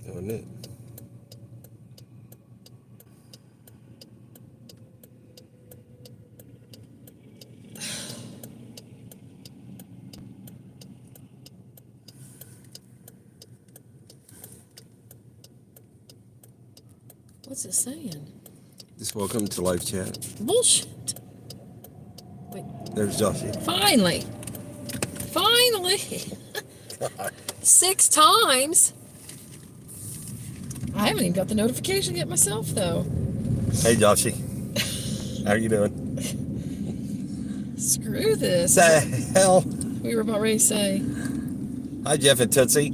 Wasn't it? What's it saying? Just welcome to live chat. Bullshit. Wait. There's Joshy. Finally. 6 times. I haven't even got the notification yet myself, though. Hey, Joshy. How are you doing? Screw this. The hell? We were about ready to say. Hi, Jeff and Tootsie.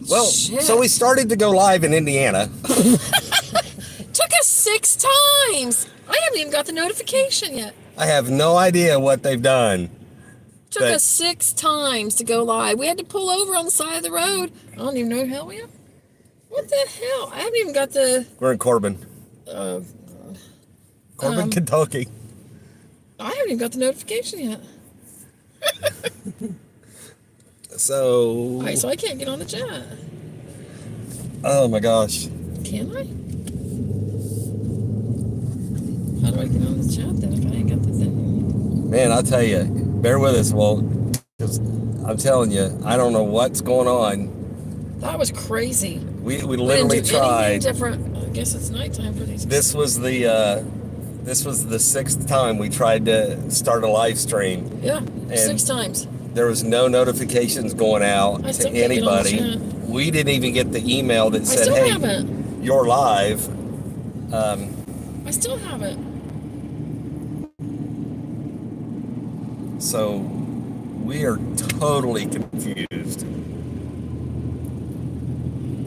Well, Shit. so we started to go live in Indiana. Took us 6 times. I haven't even got the notification yet. I have no idea what they've done. Took us 6 times to go live. We had to pull over on the side of the road. I don't even know who the hell we are. What the hell? I haven't even got the... We're in Corbin. Oh, God. Corbin, Kentucky. I haven't even got the notification yet. So... All right, so I can't get on the chat. Oh, my gosh. Can I? How do I get on the chat then if I ain't got the thing? Man, I tell you, bear with us, Walt. Because I'm telling you, I don't know what's going on. That was crazy. We literally tried. Different. I guess it's nighttime for these. This was the 6th time we tried to start a live stream. Yeah, and 6 times. There was no notifications going out to anybody. We didn't even get the email that said, "Hey, you're live." I still haven't. So we are totally confused.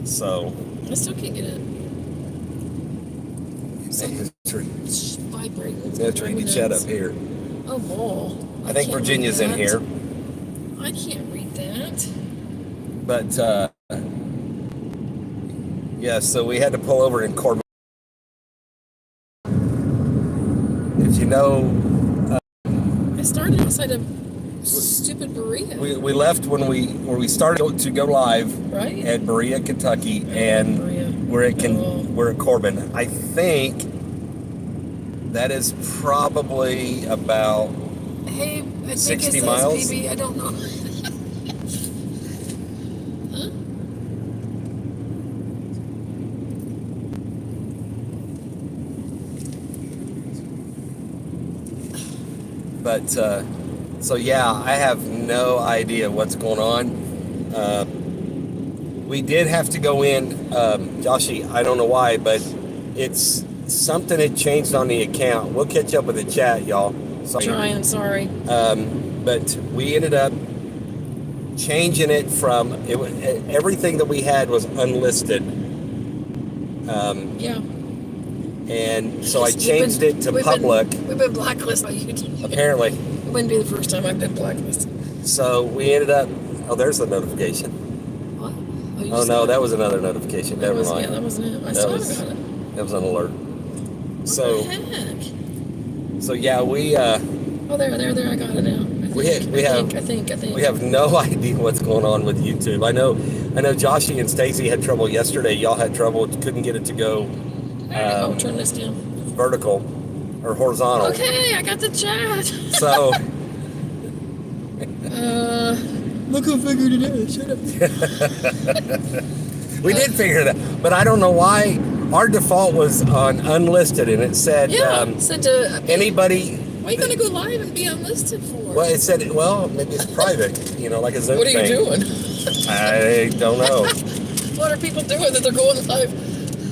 So I still can't get it. It's vibrating. That's reading the chat up here. Oh, bull. I think Virginia's in here. I can't read that. But yeah, so we had to pull over in Corbin. If you know, I started outside of stupid Berea. We left when we started to go live right? at Berea, Kentucky, and we're at Corbin. I think that is probably about 60 miles. PB, I don't know. Huh? But so yeah, I have no idea what's going on. We did have to go in, Joshy, I don't know why, but it's something had changed on the account. We'll catch up with the chat, y'all. I'm sorry. But we ended up changing it from everything that we had was unlisted. Yeah. And so I changed it to public. We've been blacklisted by YouTube. Apparently. It wouldn't be the first time I've been blacklisted. So we ended up. Oh, there's the notification. What? Oh no, that was another notification. Never mind. Yeah, that wasn't it. I still haven't got it. That was an alert. What so. the heck? So yeah, we. Oh, there! I got it now. I think. We have no idea what's going on with YouTube. I know. Joshy and Stacy had trouble yesterday. Y'all had trouble. Couldn't get it to go. Turn this down. Vertical or horizontal. Okay, I got the chat. So. Look who figured it out. Shut up. We did figure it out, but I don't know why. Our default was on unlisted, and it said. Said to anybody. Why are you going to go live and be unlisted for? Well, it said, maybe it's private, like a Zoom thing. What are you doing? I don't know. What are people doing that they're going live?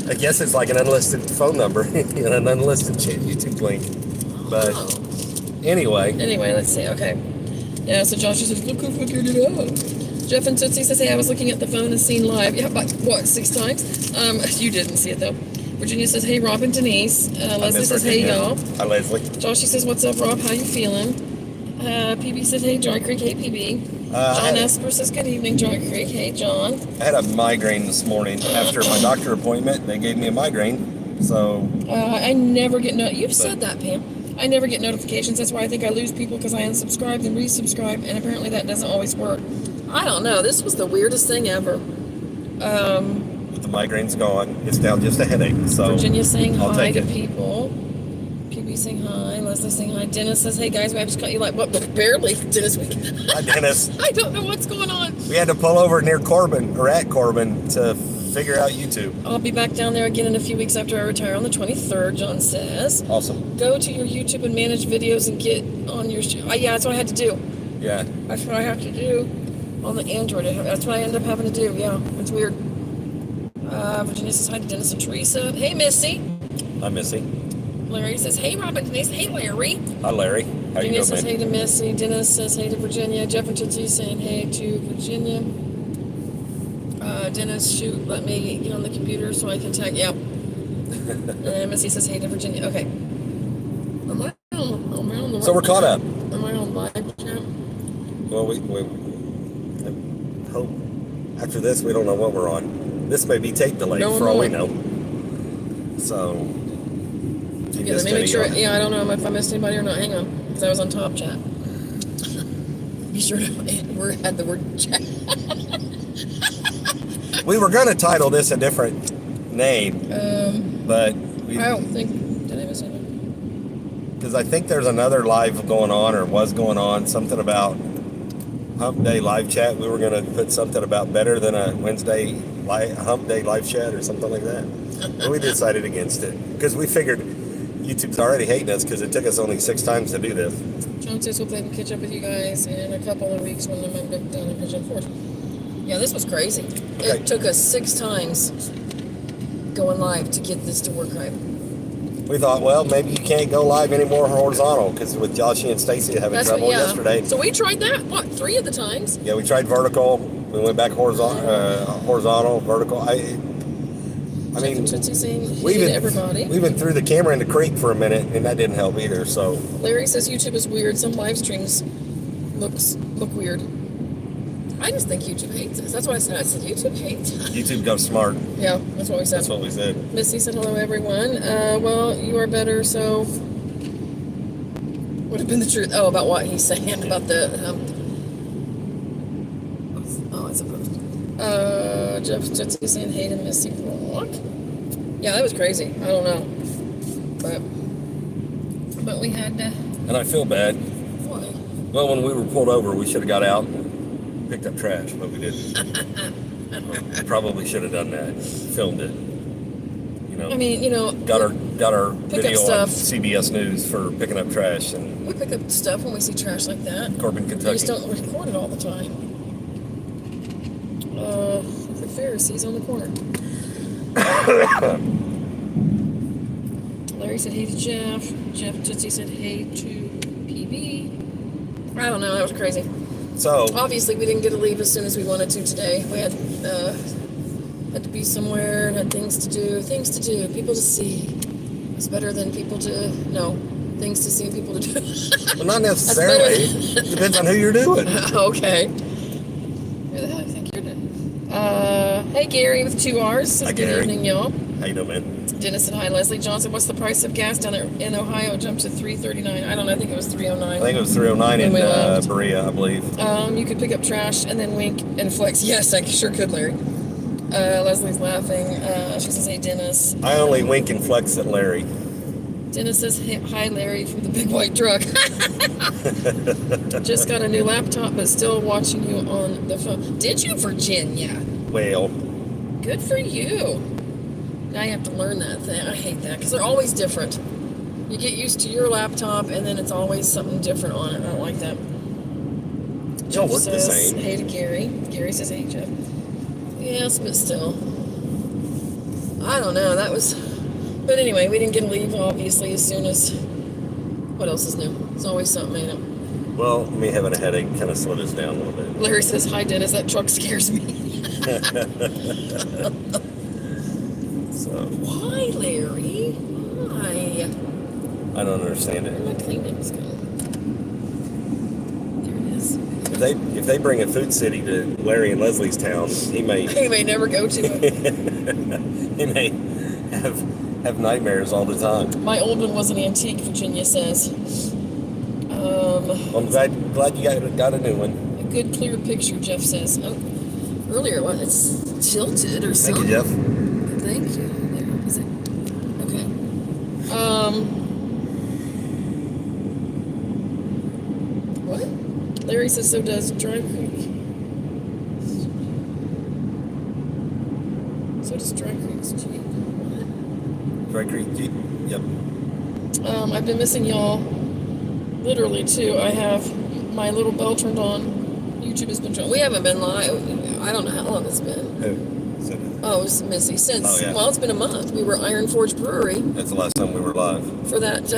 I guess it's like an unlisted phone number, an unlisted YouTube link. But anyway. Anyway, let's see. Okay. Yeah, so Josh says, look who figured it out. Jeff and Tootsie says, hey, I was looking at the phone and seen live. Yeah, but what, 6 times? You didn't see it, though. Virginia says, hey, Rob and Denise. Leslie says, hey, y'all. Hi, Leslie. Joshy says, what's up, Rob? How you feeling? PB says, hey, Dry Creek. Hey, PB. John Esper says, good evening, Dry Creek. Hey, John. I had a migraine this morning. After my doctor appointment, they gave me a migraine. So. I never get You've said that, Pam. I never get notifications. That's why I think I lose people, because I unsubscribe and resubscribe, and apparently that doesn't always work. I don't know. This was the weirdest thing ever. but the migraine's gone. It's now just a headache. So Virginia saying I'll hi take to it. people. PB saying hi. Leslie saying hi. Dennis says, hey guys, I just caught you like, what? Barely, Dennis. Hi, Dennis. I don't know what's going on. We had to pull over near Corbin, or at Corbin, to figure out YouTube. I'll be back down there again in a few weeks after I retire on the 23rd, John says. Awesome. Go to your YouTube and manage videos and get on your show. Yeah, that's what I had to do. Yeah. That's what I have to do on the Android. That's what I end up having to do. Yeah, it's weird. Virginia says hi to Dennis and Teresa. Hey, Missy. Hi, Missy. Larry says, hey, Robin. Denise. Hey, Larry. Hi, Larry. How you Virginia doing, says man? hey to Missy. Dennis says hey to Virginia. Jeff and Tootsie saying hey to Virginia. Dennis, shoot, let me get on the computer so I can tag. Yeah. And Missy says hey to Virginia. Okay. Am I on the So we're caught up. Am I on live chat? Well, we hope after this we don't know what we're on. This may be tape delayed for all we know. So. Okay, let me make sure. Yeah, I don't know if I missed anybody or not. Hang on, because I was on top chat. Be sure to add the word chat. We were going to title this a different name, but we. I don't think. Did I miss anything? Because I think there's another live going on, or was going on, something about Hump Day live chat. We were going to put something about better than a Wednesday Hump Day live chat or something like that. But we decided against it because we figured YouTube's already hating us because it took us only 6 times to do this. John says hope I can catch up with you guys in a couple of weeks when I'm down in Pigeon Forge. Yeah, this was crazy. Okay. It took us 6 times going live to get this to work right. We thought, well, maybe you can't go live anymore horizontal because with Joshy and Stacy having trouble yesterday. So we tried that, 3 of the times? Yeah, we tried vertical. We went back horizontal, vertical. I mean, we even threw the camera in the creek for a minute, and that didn't help either. So Larry says YouTube is weird. Some live streams look weird. I just think YouTube hates us. That's what I said. I said YouTube hates us. YouTube got smart. Yeah, that's what we said. That's what we said. Missy said hello, everyone. Well, you are better. So would have been the truth. Oh, about what he's saying about the. I suppose. Jeff Jetsy saying hey to Missy Brock. Yeah, that was crazy. I don't know, but we had to. And I feel bad. Why? Well, when we were pulled over, we should have got out and picked up trash, but we didn't. Probably should have done that. Filmed it. I mean, got our video on stuff. CBS News for picking up trash, and We pick up stuff when we see trash like that. Corbin, We Kentucky. just don't record it all the time. The Pharisees on the corner. Larry said hey to Jeff. Jeff Tootsie said hey to PB. I don't know. That was crazy. So Obviously, we didn't get to leave as soon as we wanted to today. We had to be somewhere and had things to do, people to see. It's better than people to know. Things to see and people to do. well, not necessarily. Depends on who you're doing. Okay. Who the hell do you think you're doing? Hey, Gary with 2 R's. Hi, Good Gary. evening, y'all. How you doing, man? Dennis said hi. Leslie Johnson, what's the price of gas down there in Ohio? It jumped to $3.39. I don't know. I think it was $3.09. I think it was 309 in Berea, I believe. You could pick up trash and then wink and flex. Yes, I sure could, Larry. Leslie's laughing. She says, hey, Dennis. I only wink and flex at Larry. Dennis says, hey, hi, Larry, from the big white truck. Just got a new laptop, but still watching you on the phone. Did you, Virginia? Well. Good for you. Now you have to learn that thing. I hate that because they're always different. You get used to your laptop, and then it's always something different on it. I don't like that. Y'all work the same. Hey to Gary. Gary says, hey, Jeff. Yes, but still. I don't know. That was... But anyway, we didn't get to leave, obviously, as soon as... What else is new? It's always something, ain't it? Well, me having a headache kind of slowed us down a little bit. Larry says, hi, Dennis. That truck scares me. So... Why, Larry? Why? I don't understand it. Where my Kleenex go? There it is. If they bring a food city to Larry and Leslie's town, he may never go to it. he may have nightmares all the time. My old one was an antique, Virginia says. I'm glad you got a new one. A good clear picture, Jeff says. Oh, earlier one. It's tilted or Thank something. you, Jeff. Thank you. There, is it? Okay. What? Larry says so does Dry Creek. So does Dry Creek's Jeep. What? Dry Creek Jeep. Yep. I've been missing y'all. Literally too. I have my little bell turned on. YouTube has been trying. We haven't been live. I don't know how long it's been. Who? Oh, it's Missy. Since, Oh, yeah. well, it's been a month. We were Iron Forge Brewery That's the last time we were live. for that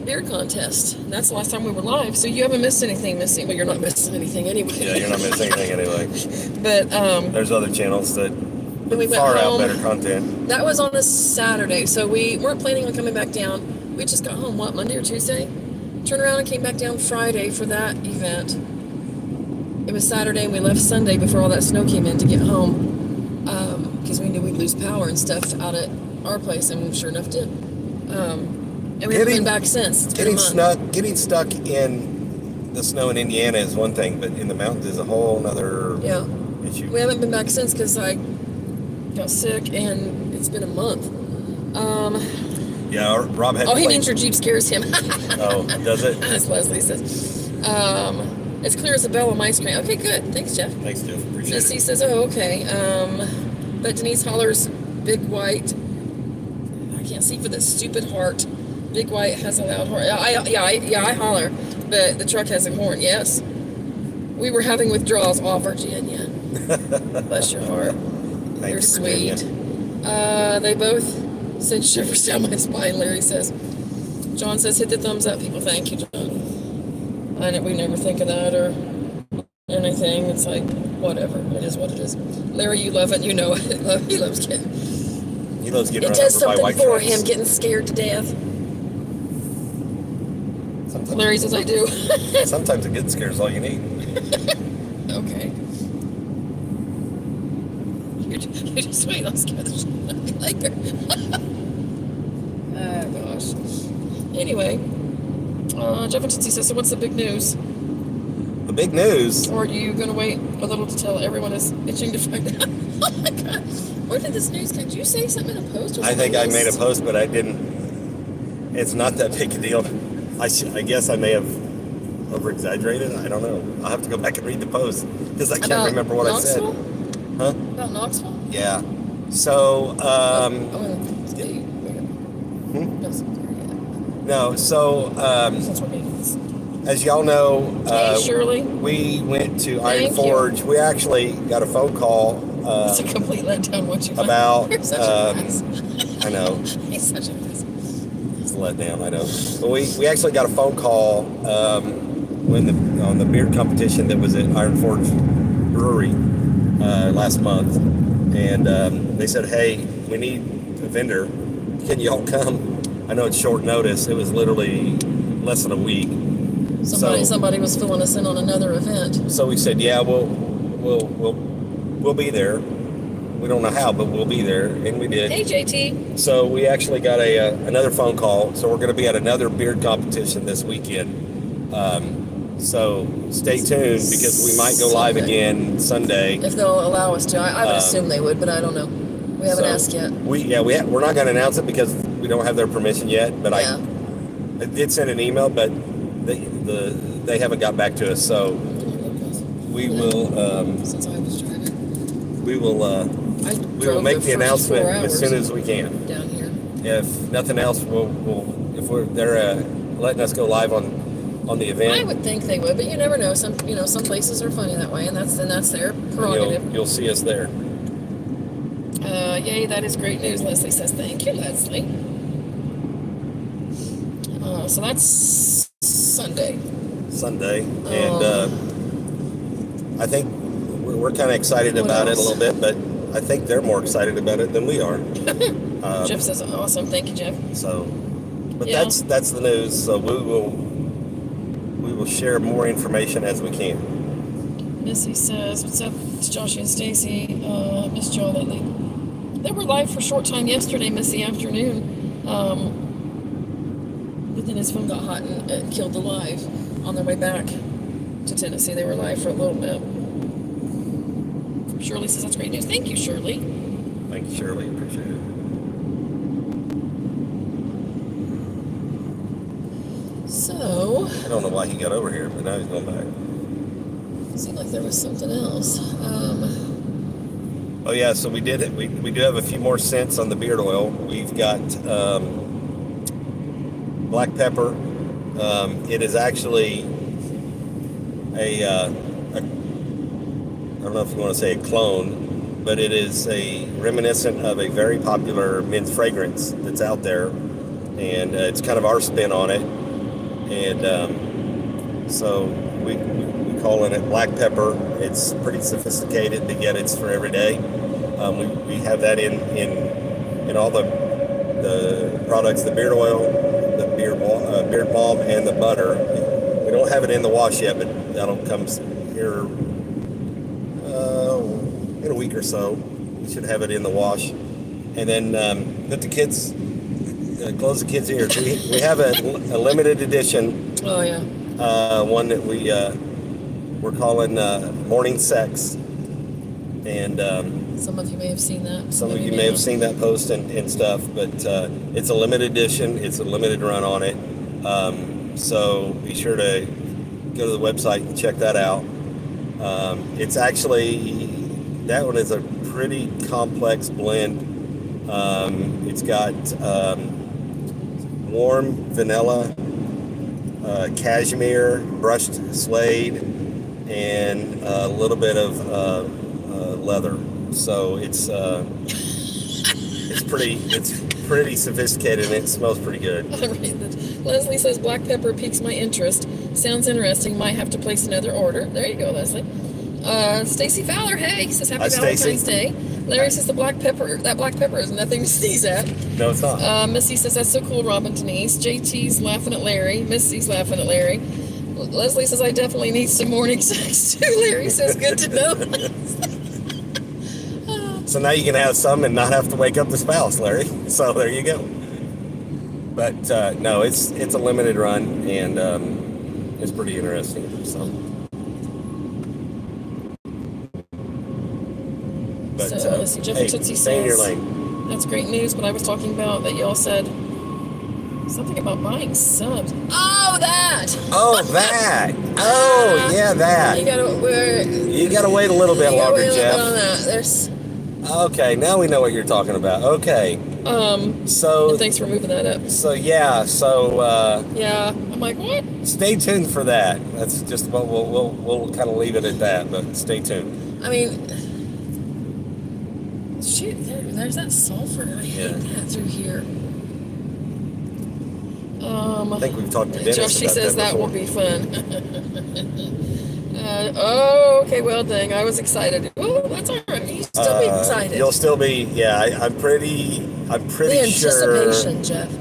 beer contest. And that's the last time we were live. So you haven't missed anything, Missy. Well, you're not missing anything anyway. Yeah, you're not missing anything anyway. But There's other channels that when we went far out home, better content. that was on a Saturday. So we weren't planning on coming back down. We just got home, what, Monday or Tuesday? Turned around and came back down Friday for that event. It was Saturday and we left Sunday before all that snow came in to get home. Because we knew we'd lose power and stuff out at our place, and sure enough did. And we haven't been back since. It's been a month. Getting stuck in the snow in Indiana is one thing, but in the mountains is a whole other issue. We haven't been back since because I got sick, and it's been a month. Yeah, Rob had. Oh, he means your Jeep scares him. Oh, does it? As Leslie says. It's clear as a bell on my screen. Okay, good. Thanks, Jeff. Thanks, Jeff. Appreciate Missy it. says, oh, okay. But Denise hollers, Big White. I can't see for the stupid heart. Big White has a loud horn. I holler. But the truck has a horn. Yes. We were having withdrawals. Oh, Virginia. Bless your heart. Thank You're you, sweet. Virginia. They both send shivers down my spine, Larry says. John says, hit the thumbs up, people. Thank you, John. I know we never think of that or anything. It's like, whatever. It is what it is. Larry, you love it. You know it. He loves getting. He loves getting It run does over by something white for trucks. him, getting scared to death. Sometimes, Larry says, I do. sometimes a good scare is all you need. Okay. You just wait. I'll scare the shit out of you later. Oh, gosh. Anyway. Jeff and Tootsie says, so what's the big news? The big news. Or are you going to wait a little to tell everyone is itching to find out? Oh my God. Where did this news come? Did you say something in a post? Or I think I made a post. post, but I didn't. It's not that big a deal. I guess I may have over-exaggerated. I don't know. I'll have to go back and read the post because I can't remember what Knoxville? I said. Huh? About Knoxville? Yeah. So, no, so, as y'all know, Hey, Shirley. we went to Iron Thank Forge. We actually got a phone call It's a complete letdown what you about, You're such a mess. I know, He's such a mess. it's a letdown, I know. But we actually got a phone call on the beer competition that was at Iron Forge Brewery last month. And they said, hey, we need a vendor. Can you all come? I know it's short notice. It was literally less than a week. Somebody was filling us in on another event. So we said, yeah, we'll be there. We don't know how, but we'll be there, and we did. Hey, JT. So we actually got another phone call. So we're going to be at another beer competition this weekend. So stay tuned because we might go live again Sunday. If they'll allow us to, I would assume they would, but I don't know. We haven't asked yet. We're not going to announce it because we don't have their permission yet. But I did send an email, but they haven't got back to us. So we will. Since I was driving, we will make the announcement as soon as we can. Down here. If nothing else, if they're letting us go live on the event. I would think they would, but you never know. Some places are funny that way, and that's their prerogative. You'll see us there. Yay, that is great news, Leslie says. Thank you, Leslie. So that's Sunday. And I think we're kind of excited about it a little bit, but I think they're more excited about it than we are. Jeff says, awesome. Thank you, Jeff. So, but that's the news. So we will share more information as we can. Missy says, what's up? It's Josh and Stacy. Missed y'all lately. They were live for a short time yesterday, Missy, afternoon. But then his phone got hot and it killed the live on their way back to Tennessee. They were live for a little bit. For Shirley says that's great news. Thank you, Shirley. Thank you, Shirley. Appreciate it. So, I don't know why he got over here, but now he's going back. it seemed like there was something else. Oh yeah, so we do have a few more scents on the beard oil. We've got black pepper. It is actually I don't know if you want to say a clone, but it is a reminiscent of a very popular men's fragrance that's out there, and it's kind of our spin on it. And so we calling it black pepper. It's pretty sophisticated, but yet it's for every day. We have that in all the products, the beard oil, the beard balm, and the butter. We don't have it in the wash yet, but that'll come here in a week or so. We should have it in the wash, and then put the kids. Close the kids' ears. We have a limited edition. Oh yeah. One that we're calling Morning Sex, and some of you may have seen that. some of you may have seen that post and stuff. But it's a limited edition. It's a limited run on it. So be sure to go to the website and check that out. It's actually, that one is a pretty complex blend. It's got warm vanilla, cashmere, brushed suede, and a little bit of leather. So it's pretty sophisticated, and it smells pretty good. Leslie says black pepper piques my interest. Sounds interesting. Might have to place another order. There you go, Leslie. Stacy Fowler, hey, says happy Valentine's Day. Larry says that black pepper is nothing to sneeze at. No, it's not. Missy says that's so cool, Robin Denise. JT's laughing at Larry. Missy's laughing at Larry. Leslie says I definitely need some morning sex too. Larry says good to know. So now you can have some and not have to wake up the spouse, Larry. So there you go. But no, it's a limited run, and it's pretty interesting. So. But, let's see. Jeff and Tootsie stay in your says, lane. that's great news, but I was talking about that y'all said something about buying subs. Oh, that! Oh, that! Oh, yeah, that. You gotta wait a little bit longer, Jeff. On that. There's... Okay, now we know what you're talking about. Okay. So... And thanks for moving that up. So, yeah, yeah, I'm like, what? Stay tuned for that. That's just what we'll kind of leave it at that, but stay tuned. I mean... Shoot, there's that sulfur. I hate that through here. I think we've talked to Dennis Josh, she about says that will be fun. Okay, well, dang, I was excited. Oh, that's all right. You still be excited. You'll still be, yeah. I'm pretty the sure. Anticipation, Jeff.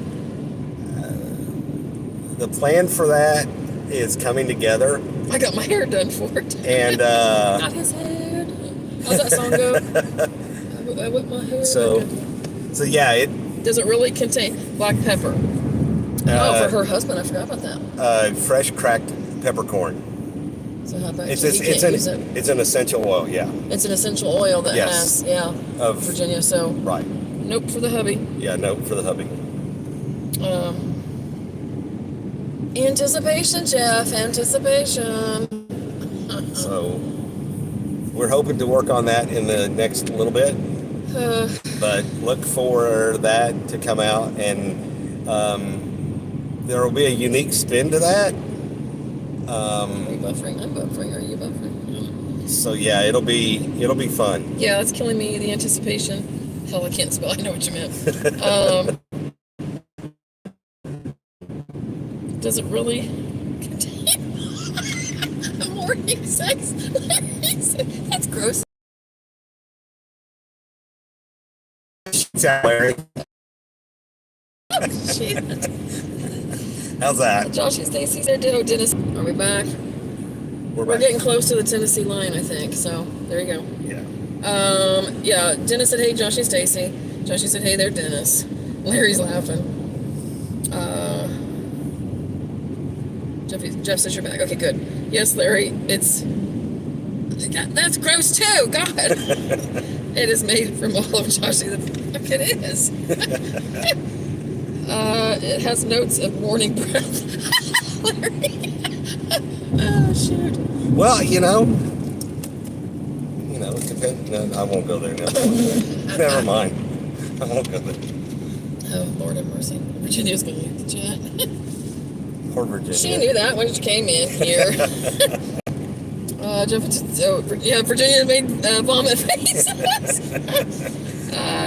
The plan for that is coming together. I got my hair done for it. And got his head. How's that song go? I whip my hair. So yeah, it does it really contain black pepper? For her husband, I forgot about that. Fresh cracked peppercorn. So how about it's an essential oil, yeah. It's an essential oil that has of Virginia. So right. Nope for the hubby. Yeah, nope for the hubby. Anticipation, Jeff. Anticipation. So we're hoping to work on that in the next little bit. But look for that to come out, and there will be a unique spin to that. Are you buffering? I'm buffering. Are you buffering? So yeah, it'll be fun. Yeah, that's killing me. The anticipation. Hell, I can't spell. I know what you meant. Does it really contain morning sex? That's gross. Larry. Shit. How's that? Josh and Stacy said ditto. Dennis, are we back? We're getting close to the Tennessee line, I think. So there you go. Yeah. Yeah. Dennis said, "Hey, Josh and Stacy." Joshy said, "Hey there, Dennis." Larry's laughing. Jeff says you're back. Okay, good. Yes, Larry. It's That's gross too. God. It is made from all of Joshie. Look, it is. It has notes of morning breath. Larry. Oh, shoot. Well, it depends. No, I won't go there. Never mind. I won't go there. Oh, Lord have mercy. Virginia's going to leave the chat. Poor Virginia. She knew that when she came in here. Virginia made vomit faces.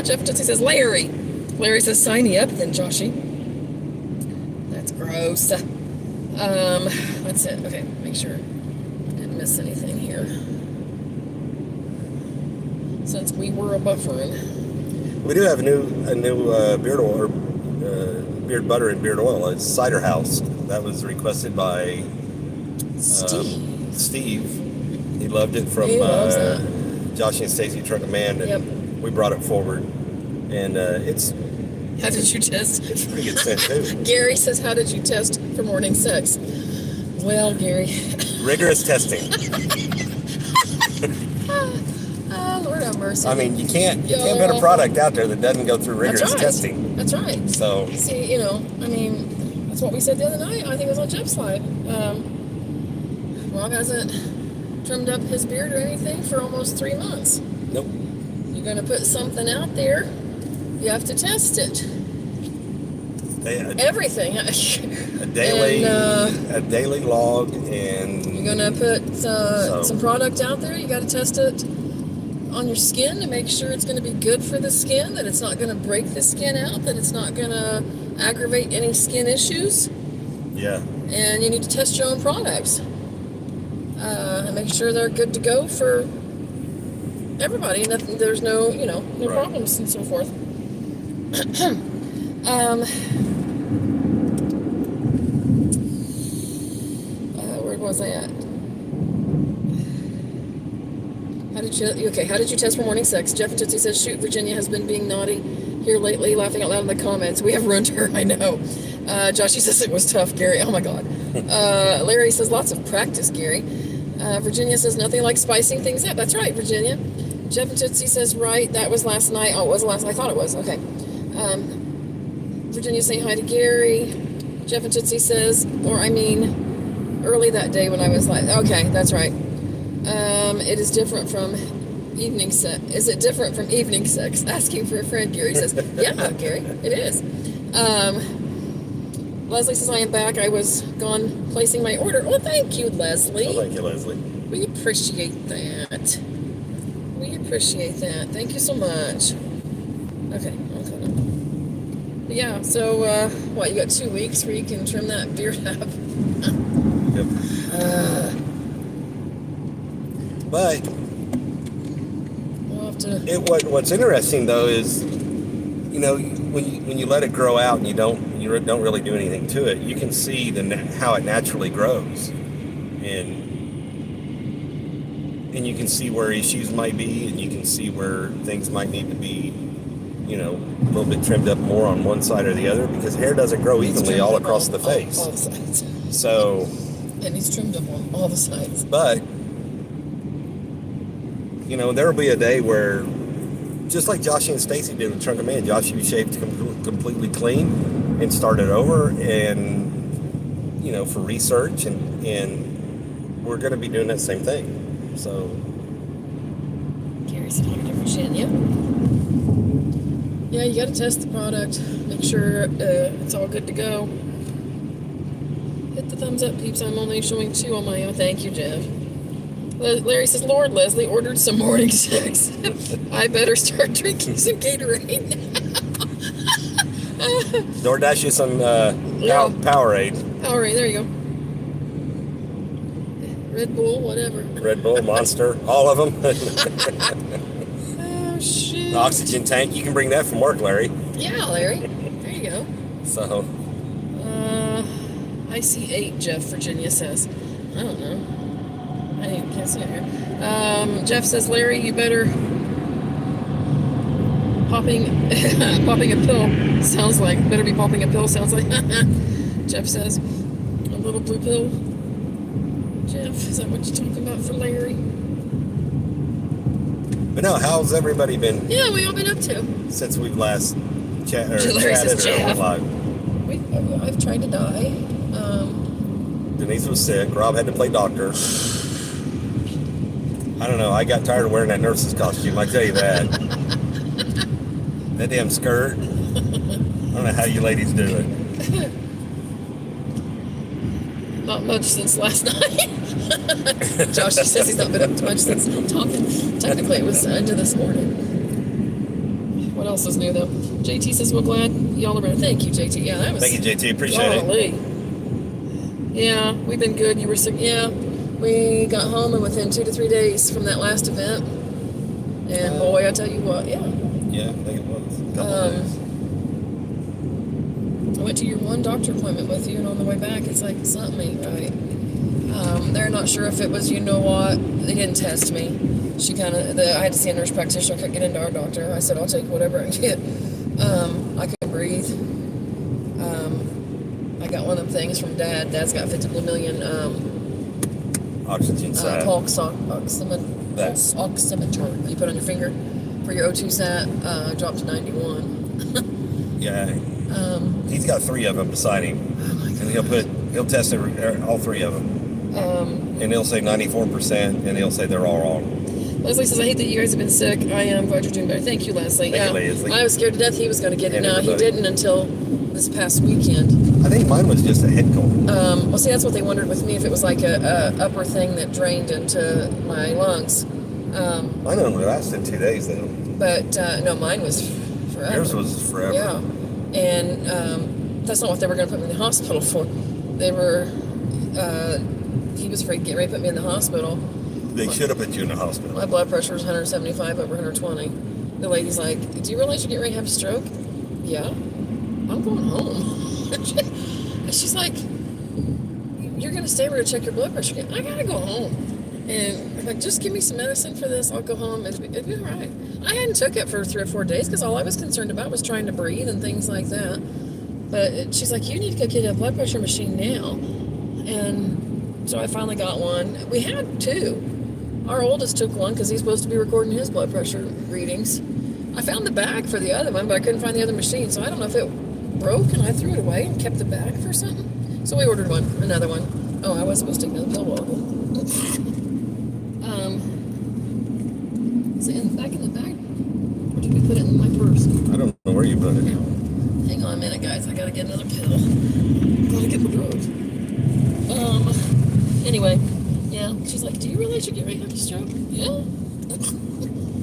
Jeff Tootsie says, Larry. Larry says, sign me up then, Joshie. That's gross. That's it. Okay, make sure I didn't miss anything here. Since we were a buffering. We do have a new beard oil, or beard butter and beard oil. It's Cider House. That was requested by Steve. He loved it from Joshie and Stacy Truck of Man. And we brought it forward. And it's... How did you test? It's pretty good scent, too. Gary says, how did you test for morning sex? Well, Gary. Rigorous testing. Lord have mercy. I mean, you can't put a product out there that doesn't go through rigorous testing. That's right. So... See, that's what we said the other night. I think it was on Jeff's live. Rob hasn't trimmed up his beard or anything for almost 3 months. Nope. You're going to put something out there, you have to test it. Everything. A daily log, and you're going to put some product out there. You got to test it on your skin to make sure it's going to be good for the skin, that it's not going to break the skin out, that it's not going to aggravate any skin issues. Yeah. And you need to test your own products. And make sure they're good to go for everybody. Nothing, there's no problems and so forth. Where was I at? How did you test for morning sex? Jeff and Tootsie says, shoot, Virginia has been being naughty here lately, laughing out loud in the comments. We have ruined her, I know. Joshie says it was tough, Gary. Oh my God. Larry says lots of practice, Gary. Virginia says nothing like spicing things up. That's right, Virginia. Jeff and Tootsie says, right, that was last night. Oh, it was last night. I thought it was. Okay. Virginia saying hi to Gary. Jeff and Tootsie says, early that day when I was like, okay, that's right. It is different from evening sex. Is it different from evening sex? Asking for a friend, Gary says. Yeah, Gary, it is. Leslie says, I am back. I was gone placing my order. Oh, thank you, Leslie. Oh, thank you, Leslie. We appreciate that. Thank you so much. Okay, I'll cut it. But yeah, so, you got 2 weeks where you can trim that beard up. Yep. But we'll have to... what's interesting though is, when you let it grow out and you don't really do anything to it, you can see how it naturally grows, and you can see where issues might be, and you can see where things might need to be, a little bit trimmed up more on one side or the other, because hair doesn't grow evenly all across the face. All the sides. So. And he's trimmed up on all the sides. But. There will be a day where, just like Joshie and Stacy did with Trunk of Man, Joshie shaved completely clean and started over, and for research, and we're going to be doing that same thing. So. Gary's in Virginia. Yeah, you got to test the product, make sure it's all good to go. Hit the thumbs up, peeps. I'm only showing 2 on my own. Thank you, Jeff. Larry says, Lord, Leslie ordered some morning sex. I better start drinking some Gatorade now. DoorDash you some Powerade. Powerade, there you go. Red Bull, whatever. Red Bull, Monster, all of them. Oh, shit. The oxygen tank, you can bring that from work, Larry. Yeah, Larry. There you go. So. I see 8, Jeff, Virginia says. I don't know. I can't see it here. Jeff says, Larry, you better popping a pill. Sounds like better be popping a pill. Sounds like Jeff says, a little blue pill. Jeff, is that what you're talking about for Larry? But no, how's everybody been? Yeah, we all been up to Since we've last chatted Jeff. live. I've tried to die. Denise was sick. Rob had to play doctor. I don't know. I got tired of wearing that nurse's costume. I tell you that. That damn skirt. I don't know how you ladies do it. Not much since last night. Josh just says he's not been up to much since talking. Technically, it was into this morning. What else is new, though? JT says, well, glad y'all are better. Thank you, JT. Yeah, that was... Thank you, JT. Appreciate it. Yeah, we've been good. You were sick. Yeah, we got home and within 2 to 3 days from that last event. And boy, I tell you what, yeah. Yeah, I think it was. A couple of days. I went to your one doctor appointment with you, and on the way back, it's like something ain't right. They're not sure if it was, you know what, they didn't test me. I had to see a nurse practitioner. I couldn't get into our doctor. I said, I'll take whatever I can get. I couldn't breathe. I got one of them things from Dad. Dad's got 50 million Oxygen sat. Oximeter you put on your finger for your O2 sat. Dropped to 91. Yeah. He's got 3 of them beside him. Oh my God. And he'll test all 3 of them. And he'll say 94%, and he'll say they're all wrong. Leslie says, I hate that you guys have been sick. I am glad you're doing better. Thank you, Leslie. Thank you, Leslie. I was scared to death he was going to get it. Now, he didn't until this past weekend. I think mine was just a head cold. Well, see, that's what they wondered with me, if it was like a upper thing that drained into my lungs. Mine only lasted 2 days, though. But, no, mine was forever. Yours was forever. Yeah. And that's not what they were going to put me in the hospital for. They were, he was afraid to get ready to put me in the hospital. They should have put you in the hospital. My blood pressure was 175 over 120. The lady's like, do you realize you're getting ready to have a stroke? Yeah. I'm going home. And she's like, you're going to stay over to check your blood pressure again. I got to go home. And I'm like, just give me some medicine for this. I'll go home. It'll be all right. I hadn't took it for 3 or 4 days because all I was concerned about was trying to breathe and things like that. But she's like, you need to go get a blood pressure machine now. And so I finally got one. We had 2. Our oldest took one because he's supposed to be recording his blood pressure readings. I found the bag for the other one, but I couldn't find the other machine. So I don't know if it broke and I threw it away and kept the bag for something. So we ordered another one. Oh, I was supposed to take another pill while ago. Is it back in the bag? Or did we put it in my purse? I don't know where you put it. Hang on a minute, guys. I gotta get another pill. Gotta get the drugs. Anyway, yeah. She's like, do you realize you're getting ready to have a stroke? Yeah.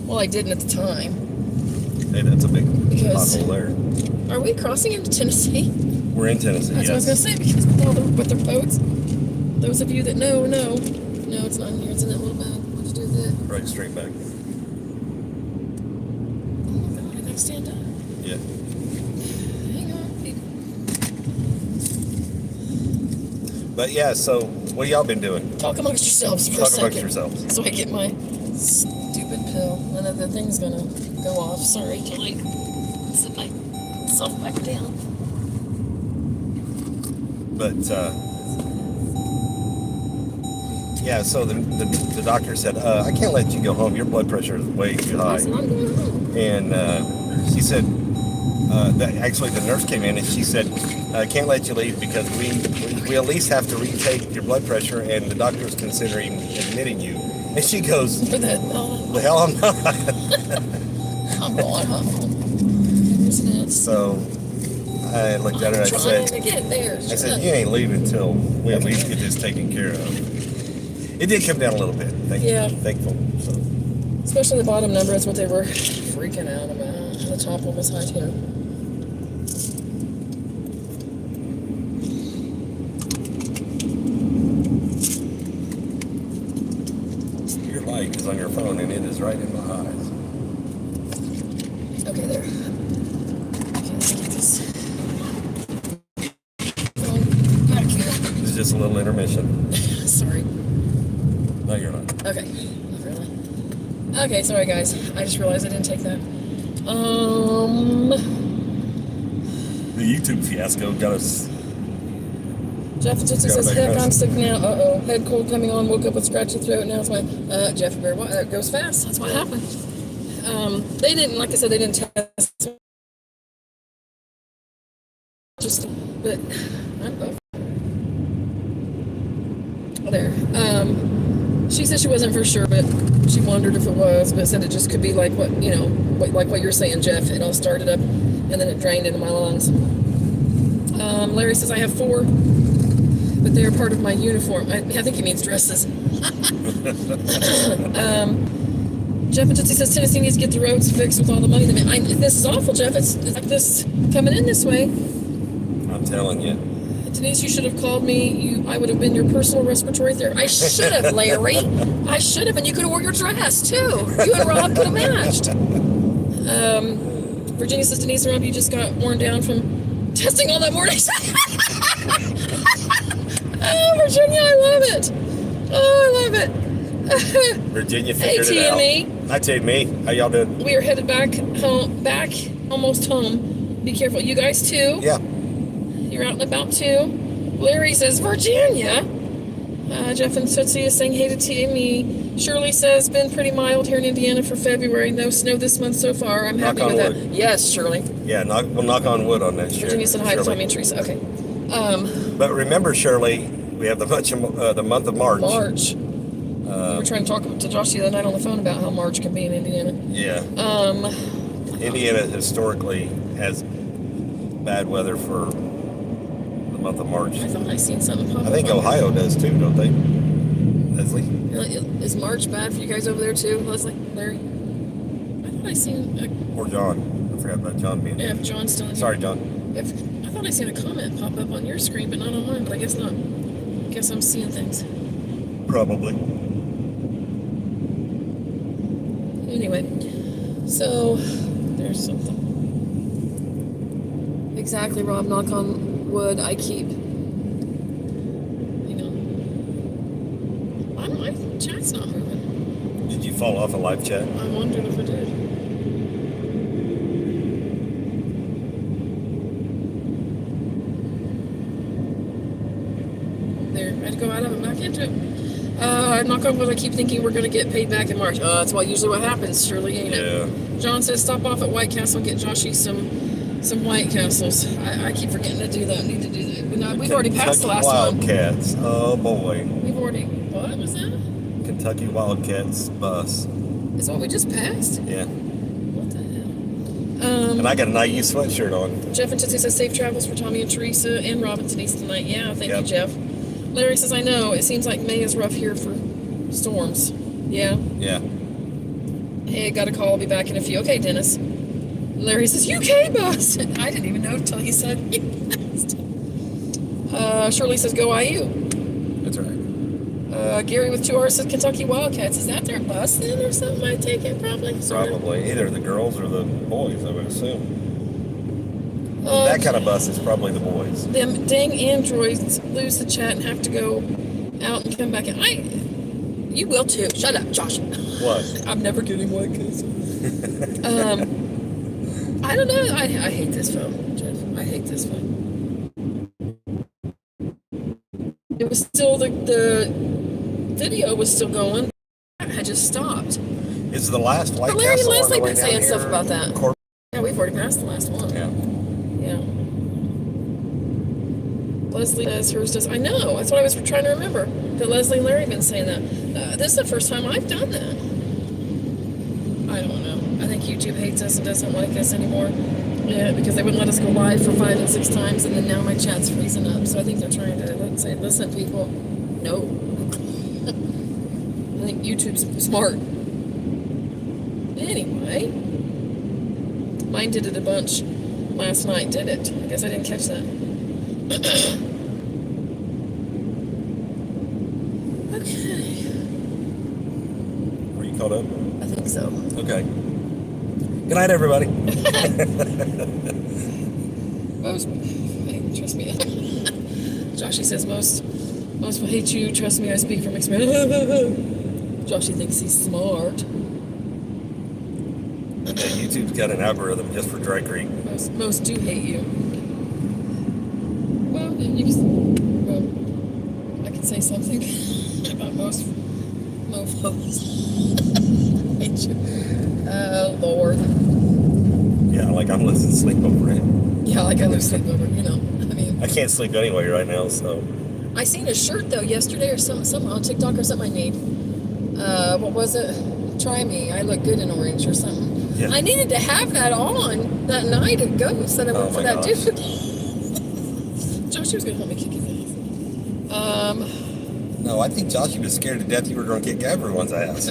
Well, I didn't at the time. Hey, that's a big pothole there. Are we crossing into Tennessee? We're in Tennessee, That's what I was going to say, because with their boats, those of you that know. No, it's not in here. It's in that little bag. What'd you do with it? Right straight back. Oh my God, I got to stand up. Yeah. Hang on. But yeah, so what y'all been doing? Talk amongst yourselves for a Talk second. amongst yourselves. So I get my stupid pill. None of the thing's going to go off. Sorry. Can I sit myself back down? But yeah, so the doctor said, I can't let you go home. Your blood pressure is way too high. I said, I'm going home. And she said, actually the nurse came in and she said, I can't let you leave because we at least have to retake your blood pressure and the doctor's considering admitting you. And she goes, For that, the hell I'm not. I'm going home. Isn't it? So I looked at her and I said, to get there. I said, you ain't leaving until we at least get this taken care of. It did come down a little bit. Thankful. So. Especially the bottom number, that's what they were freaking out about. The top one was high too. Your light is on your phone and it is right in my eyes. Okay, there. Okay, let's get this phone back here. This is just a little intermission. Sorry. No, you're not. Okay, not really. Okay, sorry guys. I just realized I didn't take that. The YouTube fiasco got us. Jeff Tootsie says, heck, I'm sick now. Uh-oh. Head cold coming on. Woke up with scratchy throat. Now it's my... Jeff Bear, it goes fast. That's what happened. They didn't, like I said, they didn't test. But I don't know. There. She said she wasn't for sure, but she wondered if it was, but said it just could be like what, like what you're saying, Jeff. It all started up and then it drained into my lungs. Larry says I have 4, but they are part of my uniform. I think he means dresses. Jeff and Tootsie says Tennessee needs to get the roads fixed with all the money. This is awful, Jeff. It's like this coming in this way. I'm telling you. Denise, you should have called me. I would have been your personal respiratory therapist. I should have, Larry. I should have, and you could have worn your dress too. You and Rob could have matched. Virginia says, Denise and Rob, you just got worn down from testing all that morning. Oh, Virginia, I love it. Oh, I love it. Virginia figured it out. Hey, T and me. Hi, T and me. How y'all doing? We are headed back almost home. Be careful. You guys too. Yeah. You're out and about too. Larry says, Virginia. Jeff and Tootsie is saying, hey to T and me. Shirley says, been pretty mild here in Indiana for February. No snow this month so far. I'm happy with that. Yes, Shirley. Yeah, we'll knock on wood on that. Virginia said hi to Tommy and Teresa. Okay. But remember, Shirley, we have the month of March. We were trying to talk to Josh the other night on the phone about how March can be in Indiana. Yeah. Indiana historically has bad weather for the month of March. I thought I seen something pop up. I think Ohio does too, don't they? Leslie? Is March bad for you guys over there too, Leslie? Larry? I thought I seen... Or John. I forgot about John being there. Yeah, if John's still in here. Sorry, John. I thought I seen a comment pop up on your screen, but not on mine, but I guess not. I guess I'm seeing things. Probably. Anyway, so there's something. Exactly, Rob. Knock on wood. I keep. My chat's not moving. Did you fall off a live chat? I wondered if I did. There, I had to go out of it, back into it. Knock on wood, I keep thinking we're going to get paid back in March. That's usually what happens, Shirley, ain't it? John says, stop off at White Castle and get Joshy some White Castles. I keep forgetting to do that. I need to do that. But we've already passed the last one. Wildcats. Oh, boy. We've already... What was that? Kentucky Wildcats bus. Is what we just passed? Yeah. What the hell? And I got an IU sweatshirt on. Jeff and Tootsie says, safe travels for Tommy and Teresa and Rob and Denise tonight. Yeah, thank you, Jeff. Larry says, I know. It seems like May is rough here for storms. Yeah? Yeah. Hey, got a call. I'll be back in a few. Okay, Dennis. Larry says, UK bus. I didn't even know until he said Shirley says, go IU. That's right. Gary with 2 R's says, Kentucky Wildcats. Is that their bus then or something? I take it probably. Probably. Either the girls or the boys, I would assume. That kind of bus is probably the boys. Them dang androids lose the chat and have to go out and come back in. You will too. Shut up, Josh. What? I'm never getting White Castle. I don't know. I hate this phone, Jeff. I hate this phone. It was still the video was still going. I had just stopped. Is the last White Castle? Larry and Leslie been saying stuff about that. Yeah, we've already passed the last one. Yeah. Yeah. Leslie does, hers does. I know. That's what I was trying to remember. That Leslie and Larry have been saying that. This is the first time I've done that. I don't know. I think YouTube hates us and doesn't like us anymore. Yeah, because they wouldn't let us go live for 5 and 6 times, and then now my chat's freezing up. So I think they're trying to say, listen, people, no. I think YouTube's smart. Anyway, mine did it a bunch last night, did it? I guess I didn't catch that. Okay. Were you caught up? I think so. Okay. Good night, everybody. Hey, trust me. Joshy says most will hate you. Trust me, I speak from experience. Joshy thinks he's smart. Yeah, YouTube's got an algorithm just for Dry Creek. Most do hate you. Well, you can, I can say something about most mofos. Oh, Lord. Yeah, like I'm losing sleep over it. Yeah, like I lose sleep over, I mean. I can't sleep anyway right now, so. I seen a shirt, though, yesterday or something on TikTok or something I need. What was it? Try me. I look good in orange or something. Yeah. I needed to have that on that night at Ghost that I went for that dude. Josh was going to help me kick his ass. No, I think Josh was scared to death you were going to kick everyone's ass.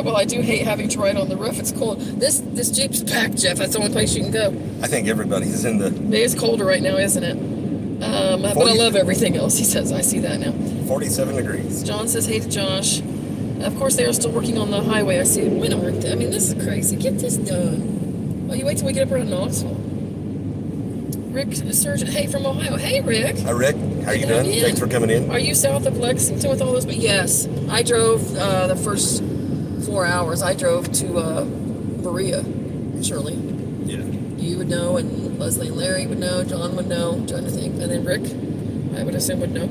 Well, I do hate having to ride on the roof. It's cold. This Jeep's packed, Jeff. That's the only place you can go. I think everybody's in the... It is colder right now, isn't it? But I love everything else, he says. I see that now. 47 degrees. John says, hey to Josh. Of course, they are still working on the highway. I see. When aren't they? I mean, this is crazy. Get this done. Well, you wait till we get up around Knoxville. Rick Surgeon, hey, from Ohio. Hey, Rick. Hi, Rick. How are you doing? Thanks for coming in. Are you south of Lexington with all this? But yes, I drove the first 4 hours. I drove to Berea, Shirley. Yeah. You would know, and Leslie and Larry would know. John would know. I'm trying to think. And then Rick, I would assume, would know.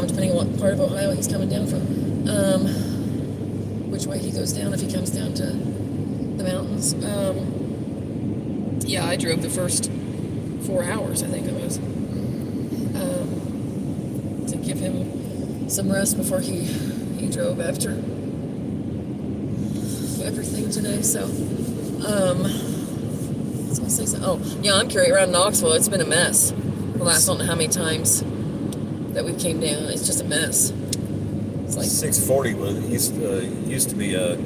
Depending on what part of Ohio he's coming down from. Which way he goes down, if he comes down to the mountains. Yeah, I drove the first 4 hours, I think it was, to give him some rest before he drove after everything today. So, yeah, I'm curious. Around Knoxville, it's been a mess. The last, I don't know how many times that we came down. It's just a mess. It's like 640 was used to be a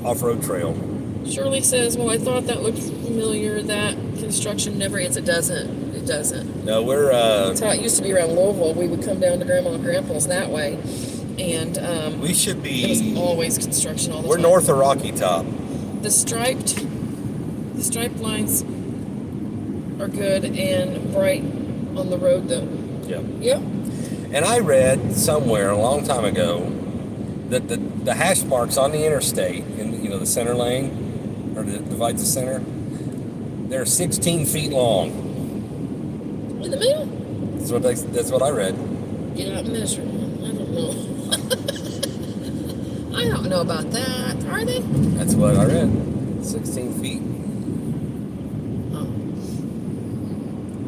off-road trail. Shirley says, well, I thought that looked familiar. That construction never ends. It doesn't. It doesn't. No, we're... That's how it used to be around Louisville. We would come down to Grandma and Grandpa's that way. And we should be... It was always construction all the time. We're north of Rocky Top. The striped lines are good and bright on the road, though. Yeah. Yep. And I read somewhere a long time ago that the hash marks on the interstate, in the center lane, or that divides the center, they're 16 feet long. In the middle? That's what I read. Get out and measure. I don't know. I don't know about that. Are they? That's what I read. 16 feet. Oh.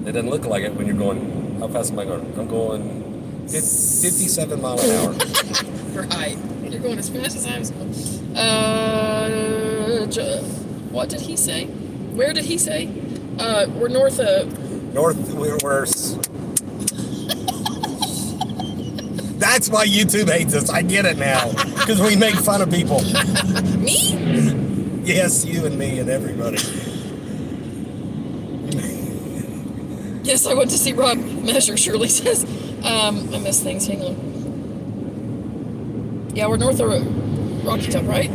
It doesn't look like it when you're going. How fast am I going? I'm going 57 miles an hour. Right. You're going as fast as I was going. What did he say? Where did he say? We're north of... We're That's why YouTube hates us. I get it now. Because we make fun of people. Me? Yes, you and me and everybody. Yes, I went to see Rob measure, Shirley says. I miss things. Hang on. Yeah, we're north of Rocky Top, right?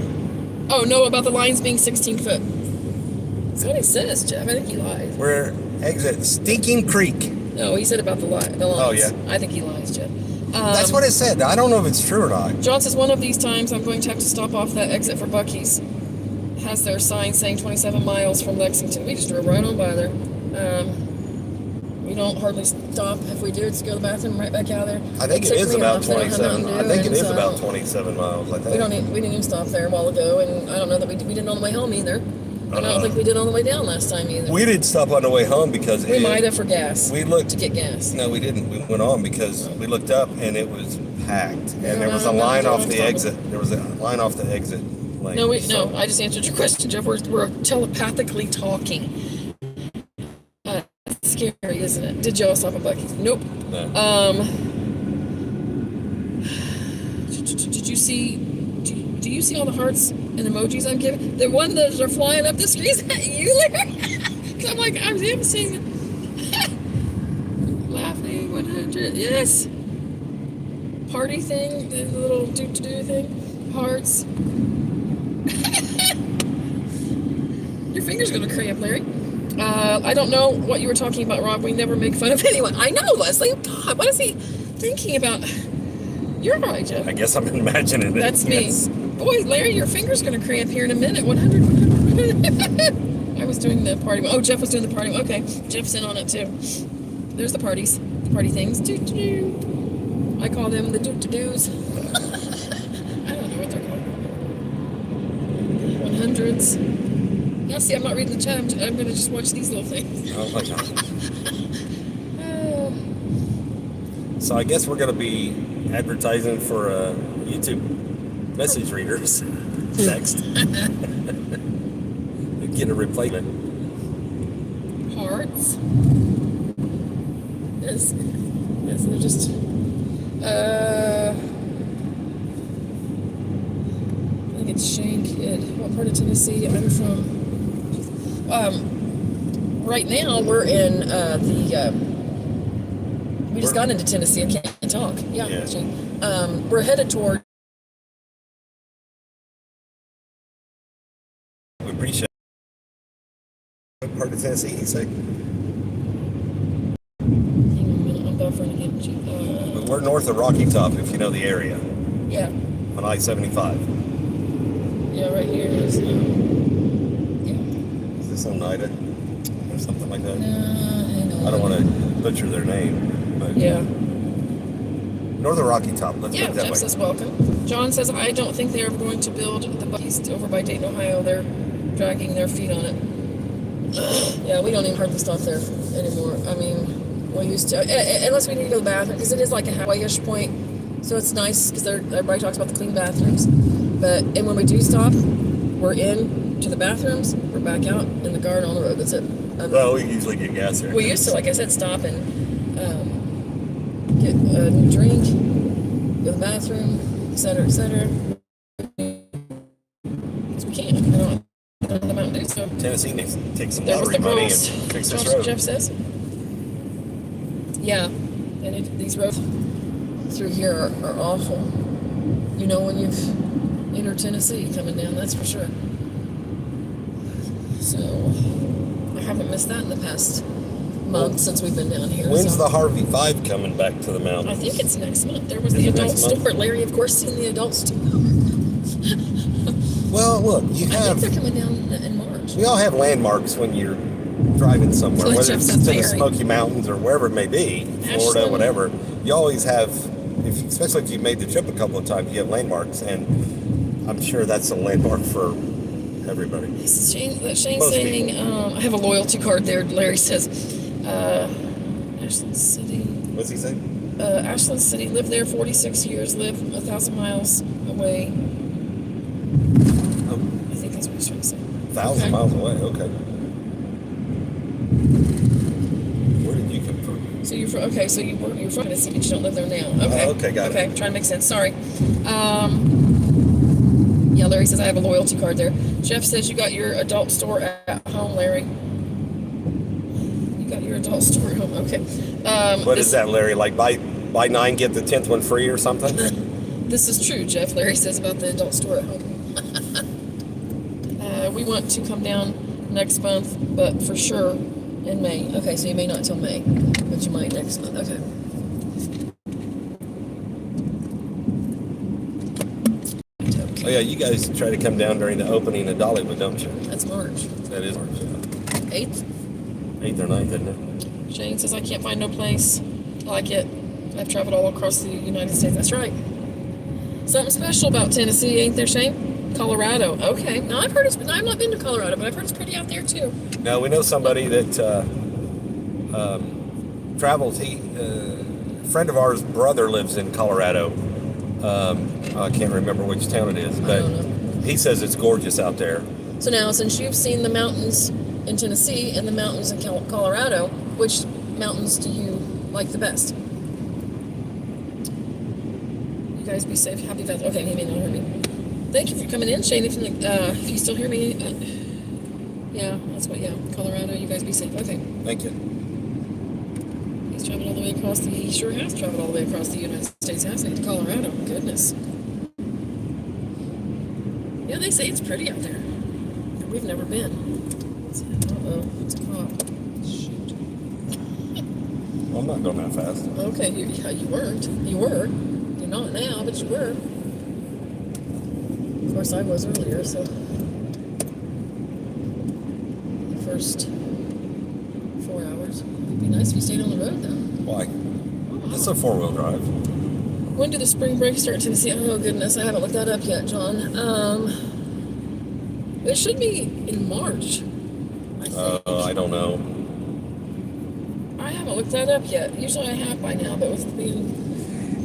Oh, no, about the lines being 16 foot. That's what he says, Jeff. I think he lies. We're exit Stinking Creek. No, he said about the lines. Oh, yeah. I think he lies, Jeff. That's what it said. I don't know if it's true or not. John says, one of these times I'm going to have to stop off that exit for Buc-ee's. Has their sign saying 27 miles from Lexington. We just drove right on by there. We don't hardly stop. If we do, it's to go to the bathroom, right back out there. I think it is about 27. I think it is about 27 miles. I think we didn't even stop there a while ago, and I don't know that we didn't on the way home either. And I don't think we did on the way down last time either. We didn't stop on the way home because we might have for gas. We looked to get gas. No, we didn't. We went on because we looked up and it was packed, and there was a line off the exit. There was a line off the exit. Lane, no, I just answered your question, Jeff. We're telepathically talking. Scary, isn't it? Did y'all stop at Buc-ee's? Nope. No. Did you see? Do you see all the hearts and emojis I'm giving? The one that are flying up the screen is that you, Larry? Because I'm like, I am seeing it. Laughing 100. Yes. Party thing, the little do thing. Hearts. Your finger's gonna cramp, Larry. I don't know what you were talking about, Rob. We never make fun of anyone. I know, Leslie. God, what is he thinking about? You're right, Jeff. I guess I'm imagining it. That's me. Yes. Boy, Larry, your finger's going to cramp here in a minute. 100. I was doing the party. Oh, Jeff was doing the party. Okay, Jeff's in on it, too. There's the parties. The party things. I call them the do-to-dos. I don't know what they're called. hundreds. Yeah, see, I'm not reading the chat. I'm going to just watch these little things. Oh my God. So I guess we're going to be advertising for YouTube message readers next. Get a replacement. Hearts. Yes, they're just. I think it's Shane Kidd. What part of Tennessee? I'm from. Right now we're in we just got into Tennessee. I can't talk. Yeah. Shane. We're headed toward. We appreciate. What part of Tennessee you say? I'm buffering again. We're north of Rocky Top, if you know the area. Yeah. On I-75. Yeah, right here is. Yeah. Is this Oneida or something like that? No, I don't want to butcher their name. But yeah. North of Rocky Top. Let's put it that Jeff way. says welcome. John says, I don't think they're going to build the Buc-ee's over by Dayton, Ohio. They're dragging their feet on it. Yeah, we don't even hardly stop there anymore. I mean, we used to, unless we need to go to the bathroom, because it is like a halfway-ish point. So it's nice because everybody talks about the clean bathrooms. And when we do stop, we're in to the bathrooms, we're back out in the guard on the road. That's it. Well, we usually get gas there. We used to, like I said, stop and get a drink, go to the bathroom, etc., etc. Because we can't. I don't know the Mountain Dew, so. Tennessee needs to take some There was lottery the money and roast. fix this road. Jeff says. Yeah, and these roads through here are awful. You know when you've entered Tennessee coming down, that's for sure. So I haven't missed that in the past month since we've been down here. When's the Harvey 5 coming back to the mountain? I think it's next month. There was the adult store. Larry, of course, seen the adult store. Well, look, you I have. think they're coming down in March. We all have landmarks when you're driving somewhere, Well, whether Jeff it's says to the Larry. Smoky Mountains or wherever it may be, Florida, Ashland. whatever. You always have, especially if you've made the trip a couple of times, you have landmarks, and I'm sure that's a landmark for everybody. Shane's Most saying, I have a loyalty card there. Larry says, Ashland City. What's he say? Ashland City, lived there 46 years, live 1,000 miles away. I think that's what he's trying to say. 1,000 miles away, okay. Where did you come from? So you're from, you're from Tennessee, but you don't live there now. Okay. Okay, got it. Okay, trying to make sense. Sorry. Yeah, Larry says I have a loyalty card there. Jeff says you got your adult store at home, Larry. You got your adult store at home. Okay. What is that, Larry? Like buy 9, get the 10th one free or something? This is true, Jeff. Larry says about the adult store at home. We want to come down next month, but for sure in May. Okay, so you may not till May, but you might next month. Okay. Oh yeah, you guys try to come down during the opening of Dollywood, don't you? That's March. That is March, yeah. 8th? 8th or 9th, isn't it? Shane says, I can't find no place like it. I've traveled all across the United States. That's right. Something special about Tennessee, ain't there, Shane? Colorado. Okay. Now, I've not been to Colorado, but I've heard it's pretty out there, too. Now, we know somebody that travels. A friend of ours' brother lives in Colorado. I can't remember which town it is, but he says it's gorgeous out there. So now, since you've seen the mountains in Tennessee and the mountains in Colorado, which mountains do you like the best? You guys be safe. Happy Valentine's. Okay, he may not hear me. Thank you for coming in, Shane. If you still hear me, yeah, that's what. Yeah, Colorado. You guys be safe. Okay. Thank you. He's traveled all the way across the. He sure has traveled all the way across the United States, hasn't he? To Colorado. Goodness. Yeah, they say it's pretty out there. We've never been. Uh-oh, it's a cop. Shoot. Well, I'm not going that fast. Okay, you weren't. You were. You're not now, but you were. Of course, I was earlier, so. The first 4 hours. It'd be nice if you stayed on the road, though. Why? It's a 4-wheel drive. When do the spring breaks start in Tennessee? Oh, goodness, I haven't looked that up yet, John. It should be in March, I think. I don't know. I haven't looked that up yet. Usually I have by now, but with being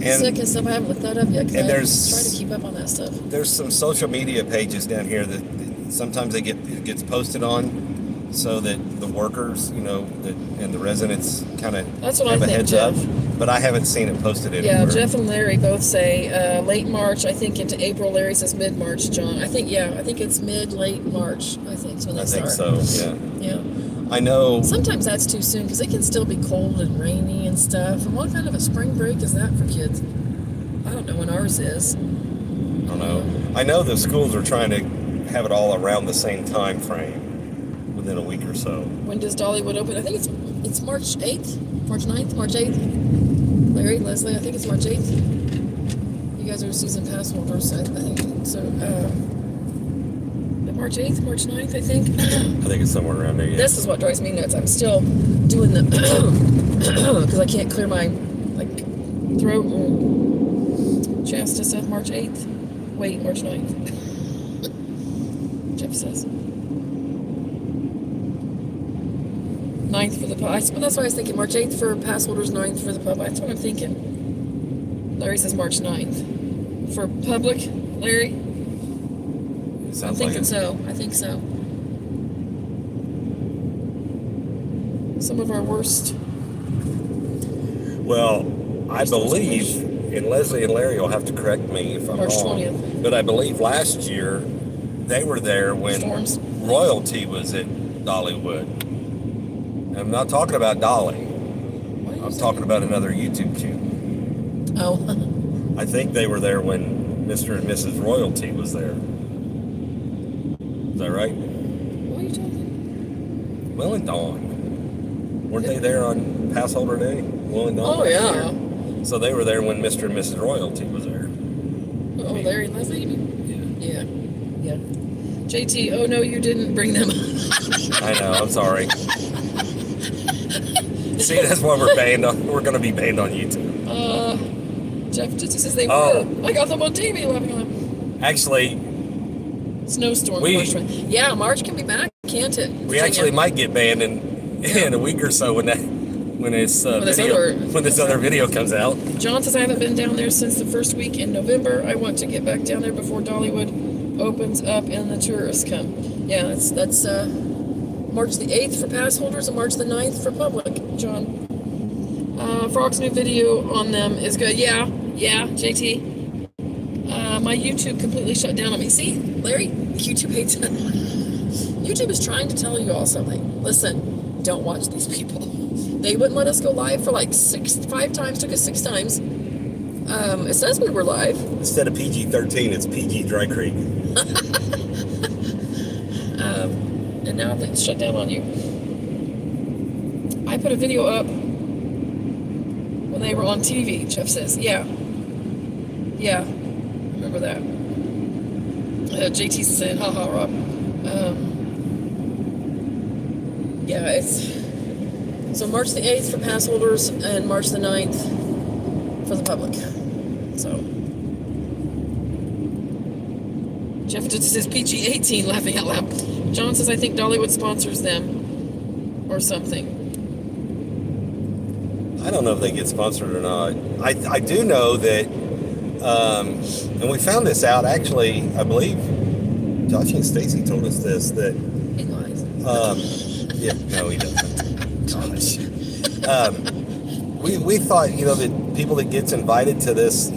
sick and stuff, I haven't looked that up yet because I try to keep up on that stuff. There's some social media pages down here that sometimes it gets posted on, so that the workers, and the residents kind of have a heads up. But I haven't seen it posted anywhere. Yeah, Jeff and Larry both say late March, I think into April. Larry says mid-March, John. I think it's late March, I think is when they start. I think so, yeah. Yeah. I know. Sometimes that's too soon because it can still be cold and rainy and stuff. And what kind of a spring break is that for kids? I don't know when ours is. I don't know. I know the schools are trying to have it all around the same time frame, within a week or so. When does Dollywood open? I think it's March 8th, March 9th, March 8th. Larry, Leslie, I think it's March 8th. You guys are season pass holders, I think. So, March 8th, March 9th, I think. I think it's somewhere around there, yeah. This is what drives me nuts. I'm still doing the because I can't clear my throat and chest and stuff. March 8th. Wait, March 9th. Jeff says. 9th for the pub. That's why I was thinking March 8th for pass holders, 9th for the pub. That's what I'm thinking. Larry says March 9th. For public, Larry? I'm thinking so. I think so. Some of our worst. Well, I believe, and Leslie and Larry will have to correct me if I'm March wrong, 20th. but I believe last year they were there when royalty was at Dollywood. I'm not talking about Dolly. I'm talking about another YouTube channel. Oh. I think they were there when Mr. and Mrs. Royalty was there. Is that right? What are you talking? Will and Dawn. Weren't they there on Pass Holder Day? Will and Dawn? Oh, yeah. So they were there when Mr. and Mrs. Royalty was there. Oh, Larry and Leslie, you mean? Yeah. Yeah. JT, oh no, you didn't bring them. I know, I'm sorry. See, that's why we're banned on. We're going to be banned on YouTube. Jeff just says they were. I got them on TV laughing at them. Actually, snowstorm. March can be back, can't it? We actually might get banned in a week or so when this other video comes out. John says I haven't been down there since the first week in November. I want to get back down there before Dollywood opens up and the tourists come. Yeah, that's March the 8th for pass holders and March the 9th for public, John. Frog's new video on them is good. Yeah, JT. My YouTube completely shut down on me. See, Larry, YouTube hates it. YouTube is trying to tell you all something. Listen, don't watch these people. They wouldn't let us go live for 5 times, took us 6 times. It says we were live. Instead of PG-13, it's PG Dry Creek. And now they shut down on you. I put a video up when they were on TV, Jeff says. Yeah. Remember that. JT said, haha, Rob. So March the 8th for pass holders and March the 9th for the public. So Jeff just says PG-18 laughing out loud. John says I think Dollywood sponsors them or something. I don't know if they get sponsored or not. I do know that, and we found this out actually, I believe Josh and Stacy told us this, that he lies. Yeah, no, he doesn't. Gosh. We thought, that people that gets invited to this,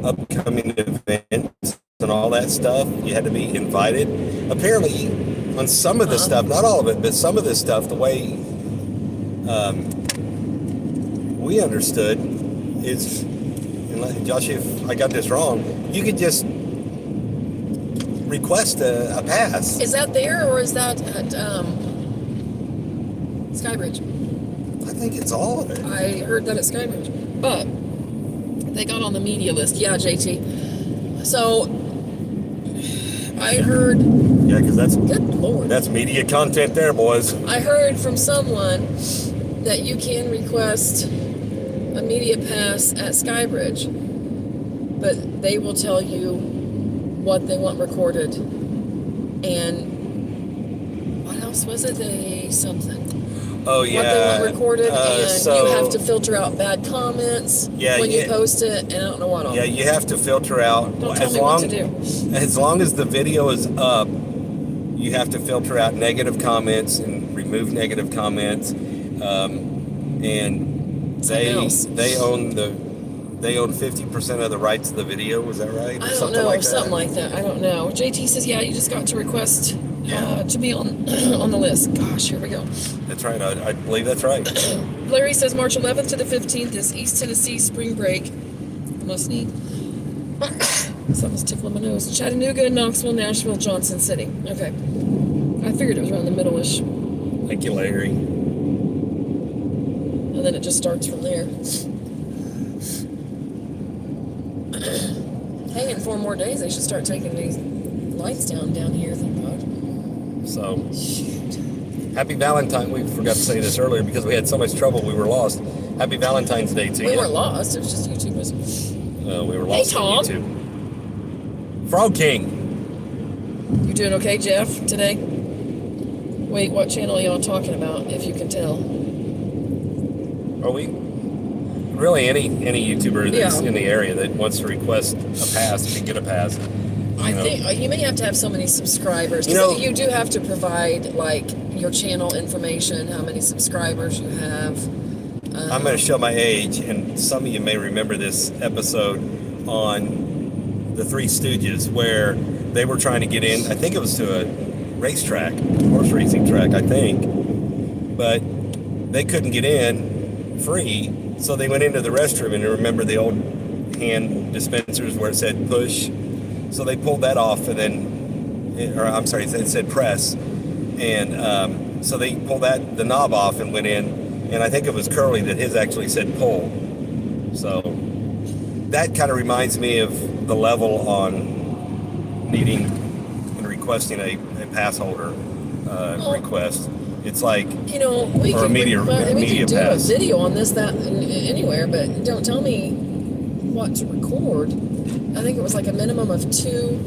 upcoming events and all that stuff, you had to be invited. Apparently, on some of the stuff, not all of it, but some of this stuff, the way we understood is, and Josh, if I got this wrong, you could just request a pass. Is that there or is that at Skybridge? I think it's all of it. I heard that at Skybridge, but they got on the media list. Yeah, JT. So I heard. Yeah, because that's good Lord. That's media content there, boys. I heard from someone that you can request a media pass at Skybridge, but they will tell you what they want recorded. And what else was it? Oh, yeah. What they want recorded, and so, you have to filter out bad comments when you post it, and I don't know what all. Yeah, you have to filter out. Don't tell me what to do. As long as the video is up, you have to filter out negative comments and remove negative comments. And they own 50% of the rights of the video. Was that right? I don't know, or something like that. I don't know. JT says, yeah, you just got to request to be on the list. Gosh, here we go. That's right. I believe that's right. Larry says March 11th to the 15th is East Tennessee spring break. I must need. Something's tickling my nose. Chattanooga, Knoxville, Nashville, Johnson City. Okay. I figured it was around the middle-ish. Thank you, Larry. And then it just starts from there. Hey, in 4 more days, they should start taking these lights down here, thank God. So, happy Valentine. We forgot to say this earlier because we had so much trouble we were lost. Happy Valentine's Day to you. We weren't lost. It was just YouTube was. We were lost on YouTube. Frog King. You doing okay, Jeff, today? Wait, what channel are y'all talking about, if you can tell? Are we? Really, any YouTuber that's in the area that wants to request a pass can get a pass. I think you may have to have so many subscribers. You do have to provide, like, your channel information, how many subscribers you have. I'm going to show my age, and some of you may remember this episode on the Three Stooges where they were trying to get in. I think it was to a racetrack, horse racing track, I think. But they couldn't get in free, so they went into the restroom, and remember the old hand dispensers where it said push? So they pulled that off, and then, it said press. And so they pulled the knob off and went in. And I think it was Curly that his actually said pull. So that kind of reminds me of the level on needing and requesting a pass holder request. It's like, we or can media do pass. a video on this, that, anywhere, but don't tell me what to record. I think it was like a minimum of 2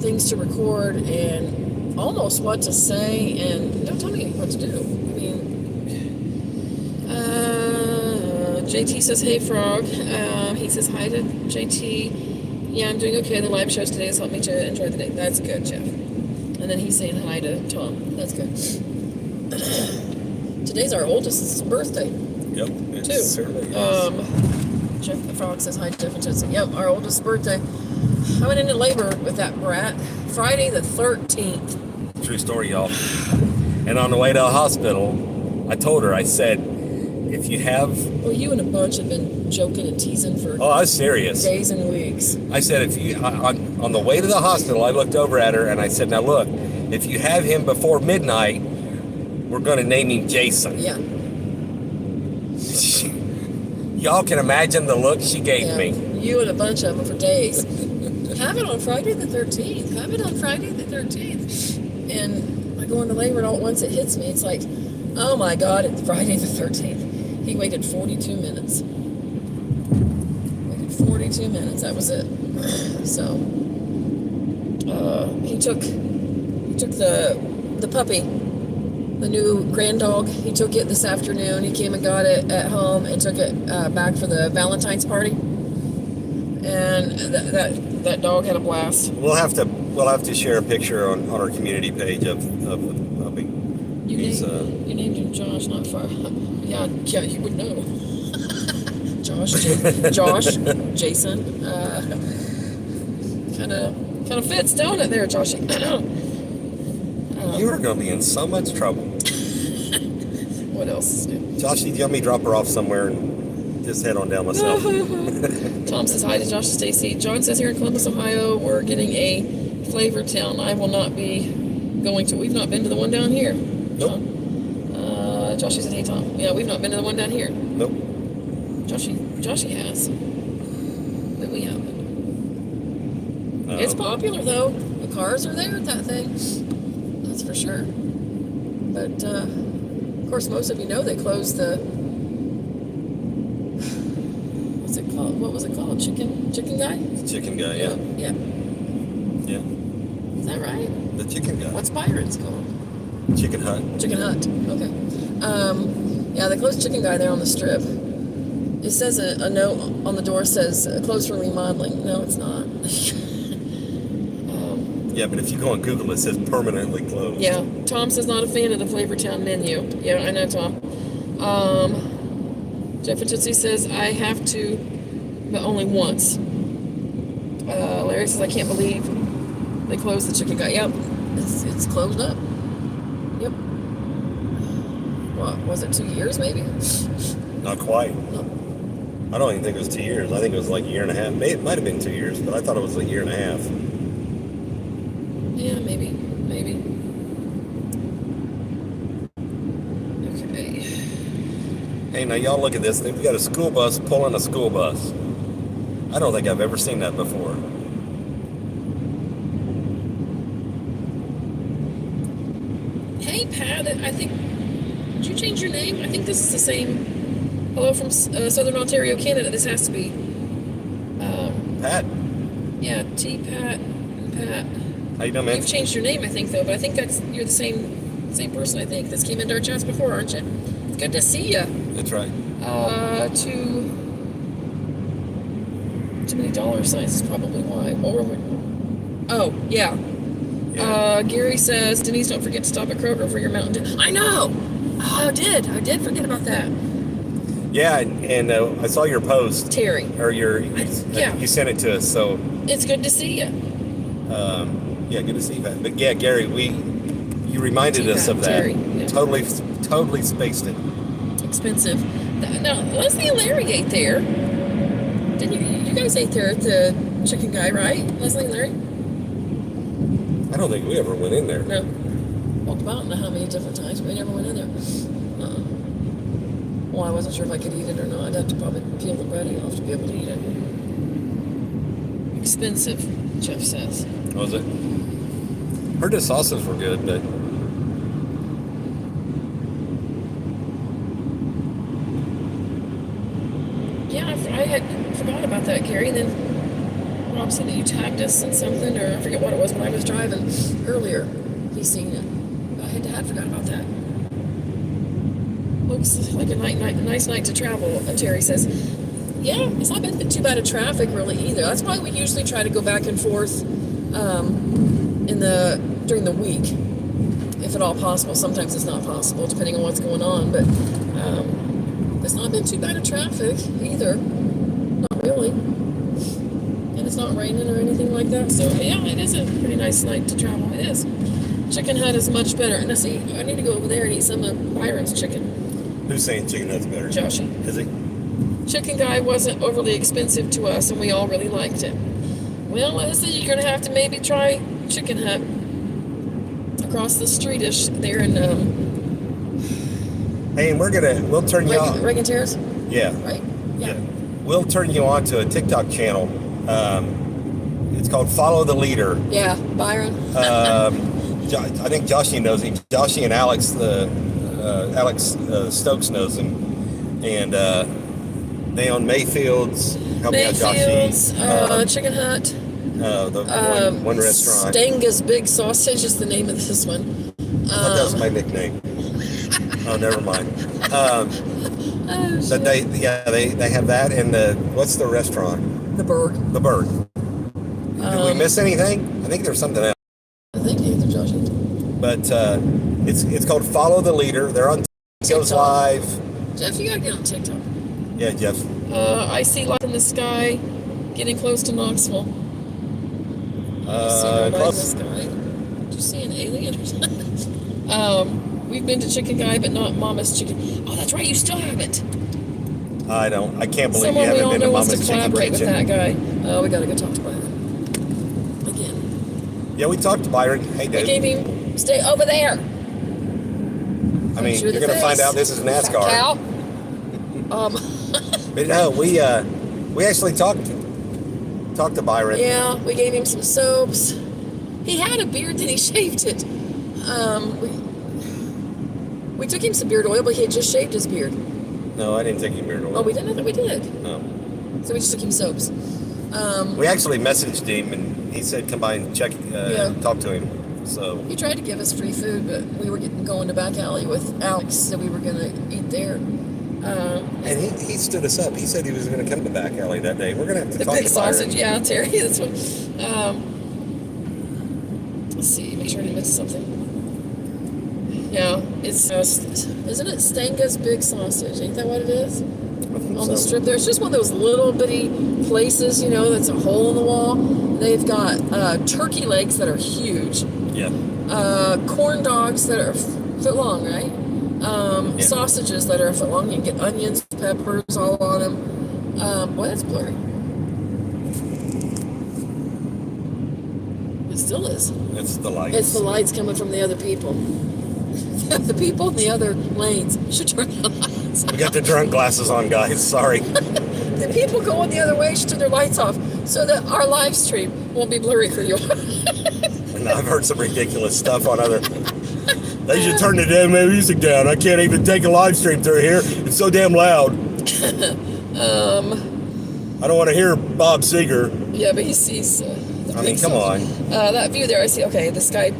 things to record and almost what to say, and don't tell me what to do. I mean, JT says, hey, Frog. He says hi to JT. Yeah, I'm doing okay. The live shows today has helped me to enjoy the day. That's good, Jeff. And then he's saying hi to Tom. That's good. Today's our oldest's birthday. Yep, it certainly is. Jeff the Frog says hi to Jeff and Jesse. Yep, our oldest birthday. I went into labor with that brat Friday the 13th. True story, y'all. And on the way to the hospital, I told her, I said, if you have... Well, you and a bunch have been joking and teasing for... Oh, I was serious. Days and weeks. I said, if you... On the way to the hospital, I looked over at her and I said, now look, if you have him before midnight, we're going to name him Jason. Yeah. Y'all can imagine the look she gave me. You and a bunch of them for days. Have it on Friday the 13th. Have it on Friday the 13th. And I go into labor and all at once it hits me. It's like, oh my God, it's Friday the 13th. He waited 42 minutes. Waited 42 minutes. That was it. So he took the puppy, the new grand dog. He took it this afternoon. He came and got it at home and took it back for the Valentine's party. And that dog had a blast. We'll have to share a picture on our community page of the puppy. You named him Josh, not far. Yeah, you would know. Josh, Jason. Kind of fits, don't it, there, Joshy? You are going to be in so much trouble. What else is new? Joshy, do you want me to drop her off somewhere and just head on down myself? Tom says hi to Josh and Stacy. John says here in Columbus, Ohio, we're getting a flavor town. I will not be going to. We've not been to the one down here. Nope. Joshy says, hey, Tom. Yeah, we've not been to the one down here. Nope. Joshy has. But we haven't. It's popular, though. The cars are there at that thing. That's for sure. But, of course, most of you know they closed the... What's it called? What was it called? Chicken guy? Chicken guy, yeah. Yeah. Yeah. Is that right? The chicken guy. What's Byron's called? Chicken Hut. Chicken Hut. Okay. Yeah, the closed chicken guy there on the strip. It says a note on the door says closed for remodeling. No, it's not. Yeah, but if you go on Google, it says permanently closed. Yeah. Tom says not a fan of the Flavortown menu. Yeah, I know, Tom. Jeff and Tootsie says I have to, but only once. Larry says I can't believe they closed the chicken guy. Yep, it's closed up. Yep. What was it? 2 years maybe? Not quite. No. I don't even think it was 2 years. I think it was like a year and a half. It might have been 2 years, but I thought it was a year and a half. Yeah, maybe. Okay. Hey, now y'all look at this. They've got a school bus pulling a school bus. I don't think I've ever seen that before. Hey, Pat, I think... Did you change your name? I think this is the same... Hello from Southern Ontario, Canada. This has to be... Pat? Yeah, Pat. How you doing, man? You've changed your name, I think, though, but I think you're the same person, I think. This came into our chats before, aren't you? Good to see you. That's right. Too many dollar signs is probably why. Oh, yeah. Gary says, Denise, don't forget to stop at Kroger for your Mountain Dew. I know! Oh, I did forget about that. Yeah, and I saw your post. Terry. Or you sent it to us, so. It's good to see you. Yeah, good to see you. But yeah, Gary, you reminded us of that. Terry, yeah. Totally spaced it. Expensive. Now, Leslie and Larry ate there. Didn't you guys ate there at the chicken guy, right? Leslie and Larry? I don't think we ever went in there. No. Walked about, I don't know how many different times, but we never went in there. Well, I wasn't sure if I could eat it or not. I'd have to probably peel the breading off to be able to eat it. Expensive, Jeff says. Was it? Heard the sauces were good, but yeah, I had forgot about that, Gary. And then Rob said that you tagged us in something, or I forget what it was when I was driving earlier. He's seen it. I had forgot about that. Looks like a nice night to travel, Terry says. Yeah, it's not been too bad of traffic really either. That's why we usually try to go back and forth during the week, if at all possible. Sometimes it's not possible, depending on what's going on. But it's not been too bad of traffic either. Not really. And it's not raining or anything like that. So yeah, it is a pretty nice night to travel. It is. Chicken Hut is much better. Now see, I need to go over there and eat some of Byron's chicken. Who's saying Chicken Hut's better? Joshy. Is he? Chicken guy wasn't overly expensive to us, and we all really liked it. Well, Leslie, you're going to have to maybe try Chicken Hut across the street-ish there in... Hey, and we'll turn you on... Reagan Terrace? Yeah. Right? Yeah. We'll turn you on to a TikTok channel. It's called Follow the Leader. Yeah, Byron. I think Joshy knows him. Joshy and Alex, Stokes knows him. And they own Mayfield's. Help me out, Mayfield's, Joshy. Chicken Hut. The one restaurant. Stanga's Big Sausage is the name of this one. I thought that was my nickname. Oh, never mind. But they have that, and what's the restaurant? The Berg. The Berg. Did we miss anything? I think there's something else. I think either, Joshy. But it's called Follow the Leader. They're on Goes Live. Jeff, you gotta get on TikTok. Yeah, Jeff. I see light in the sky, getting close to Knoxville. Close. Did you see an alien or something? We've been to Chicken Guy, but not Mama's Chicken. Oh, that's right, you still haven't. I can't believe Someone you we haven't all been know to wants to Mama's Chicken collaborate with Kitchen. that guy. Oh, we gotta go talk to Byron again. Yeah, we talked to Byron. Hey, We dude. gave him stay over there. I mean, you're going to find out this is NASCAR. Cow. But no, we actually talked to Byron. Yeah, we gave him some soaps. He had a beard, then he shaved it. We took him some beard oil, but he had just shaved his beard. No, I didn't take your beard away. Oh, we didn't? I thought we did. No. So we just took him soaps. We actually messaged him, and he said come by and check, talk to him. So he tried to give us free food, but we were going to back alley with Alex, so we were going to eat there. And he stood us up. He said he was going to come to back alley that day. We're going to have to talk the big to Byron. sausage, yeah, Terry. That's what. Let's see, make sure I didn't miss something. Yeah, it's isn't it Stanga's Big Sausage? Ain't that what it is? On the strip there. It's just one of those little bitty places, that's a hole in the wall. They've got turkey legs that are huge. Yeah. Corn dogs that are a foot long, right? Sausages that are a foot long. You can get onions, peppers all on them. Boy, that's blurry. It still is. It's the lights. It's the lights coming from the other people. The people in the other lanes should turn the lights off. We got the drunk glasses on, guys. Sorry. The people going the other way should turn their lights off so that our live stream won't be blurry for you. And I've heard some ridiculous stuff on other. They should turn the damn music down. I can't even take a live stream through here. It's so damn loud. I don't want to hear Bob Seger. Yeah, but he sees. I mean, come on. That view there, I see. Okay, the sky.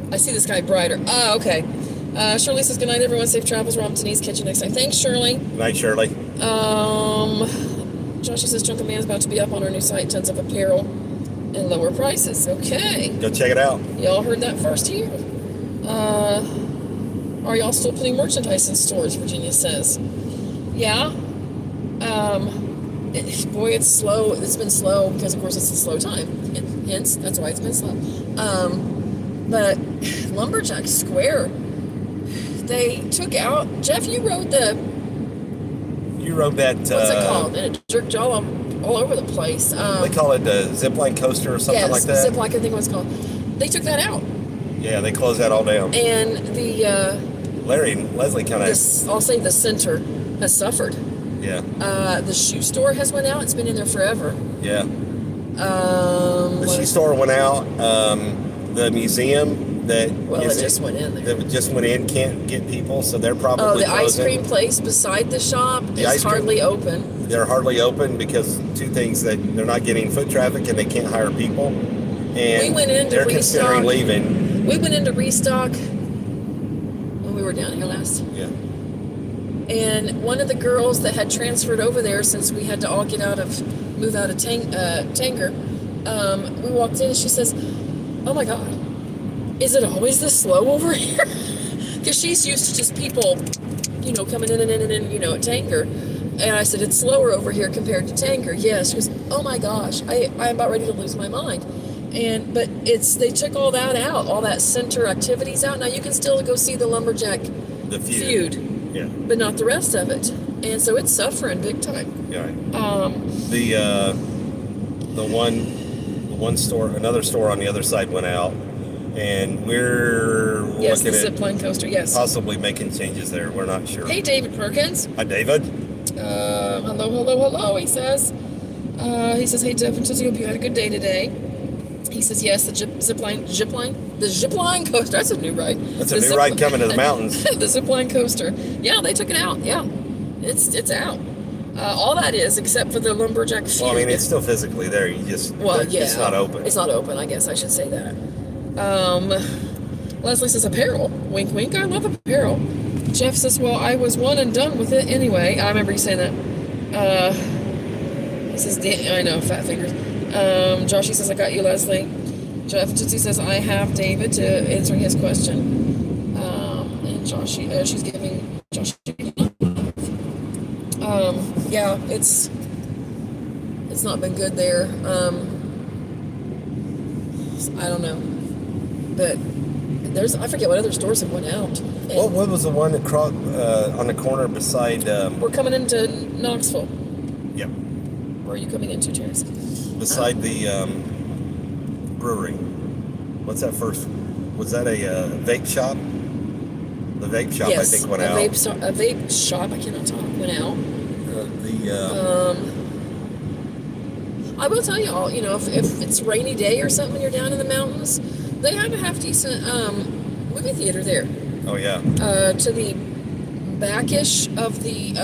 I see the sky brighter. Okay. Shirley says, good night, everyone. Safe travels. Rob and Denise. Catch you next time. Thanks, Shirley. Good night, Shirley. Joshua says, Drunken Man is about to be up on our new site. Tons of apparel and lower prices. Okay. Go check it out. Y'all heard that first here. Are y'all still putting merchandise in stores? Virginia says. Yeah. Boy, it's slow. It's been slow because, of course, it's a slow time. Hence, that's why it's been slow. But Lumberjack Square, they took out. Jeff, you rode that. What's it called? And it jerked y'all all over the place. They call it a zipline coaster or something like that. Zipline, I think what it's called. They took that out. Yeah, they closed that all down. And the Larry and Leslie kind of. I'll say the center has suffered. Yeah. The shoe store has went out. It's been in there forever. Yeah. The shoe store went out. The museum it just went in there. That just went in can't get people, so they're probably the closing. ice cream place beside the shop is hardly open. They're hardly open because two things, that they're not getting foot traffic and they can't hire people. And we went in to they're considering leaving. We went in to restock when we were down here last. Yeah. And one of the girls that had transferred over there since we had to all move out of Tanger, we walked in and she says, oh my God, is it always this slow over here? Because she's used to just people, coming in and in and in, at Tanger. And I said, it's slower over here compared to Tanger. Yes. She goes, oh my gosh, I'm about ready to lose my mind. But they took all that out, all that center activities out. Now you can still go see the Lumberjack feud. Yeah. But not the rest of it. And so it's suffering big time. Yeah. Another store on the other side went out, and we're looking at zipline coaster. Yes. Possibly making changes there. We're not sure. Hey, David Perkins. Hi, David. Hello. He says, hey, Jeff and Tootsie, hope you had a good day today. He says, yes, the zipline coaster. That's a new ride. That's a new ride coming to the mountains. The zipline coaster. Yeah, they took it out. Yeah, it's out. All that is, except for the Lumberjack feud. Well, I mean, it's still physically there. It's not open. It's not open, I guess I should say that. Leslie says, apparel. Wink, wink. I love apparel. Jeff says, well, I was one and done with it anyway. I remember you saying that. He says, I know, fat fingers. Joshy says, I got you, Leslie. Jeff Tootsie says, I have David to answering his question. And Joshy, she's giving Joshy. Yeah, it's not been good there. I don't know, but I forget what other stores have went out. What was the one across on the corner beside? We're coming into Knoxville. Yep. Where are you coming into, Terrence? Beside the brewery. What's that first? Was that a vape shop? The vape shop, yes, I think, went out. A vape shop, I cannot talk, went out. I will tell you all, if it's a rainy day or something when you're down in the mountains, they have a half decent movie theater there. Oh, yeah. To the backish of the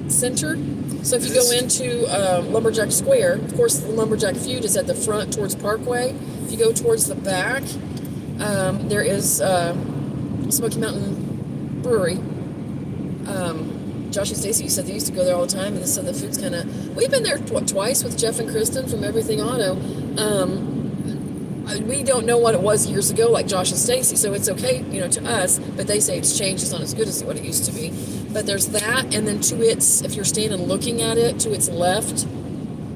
center. So if you go into Lumberjack Square, of course the Lumberjack Feud is at the front towards Parkway. If you go towards the back, there is Smoky Mountain Brewery. Josh and Stacy, you said they used to go there all the time, and they said the food's kind of... We've been there twice with Jeff and Kristen from Everything Auto. We don't know what it was years ago, like Josh and Stacy, so it's okay, to us, but they say it's changed. It's not as good as what it used to be. But there's that, and then to its, if you're standing looking at it, to its left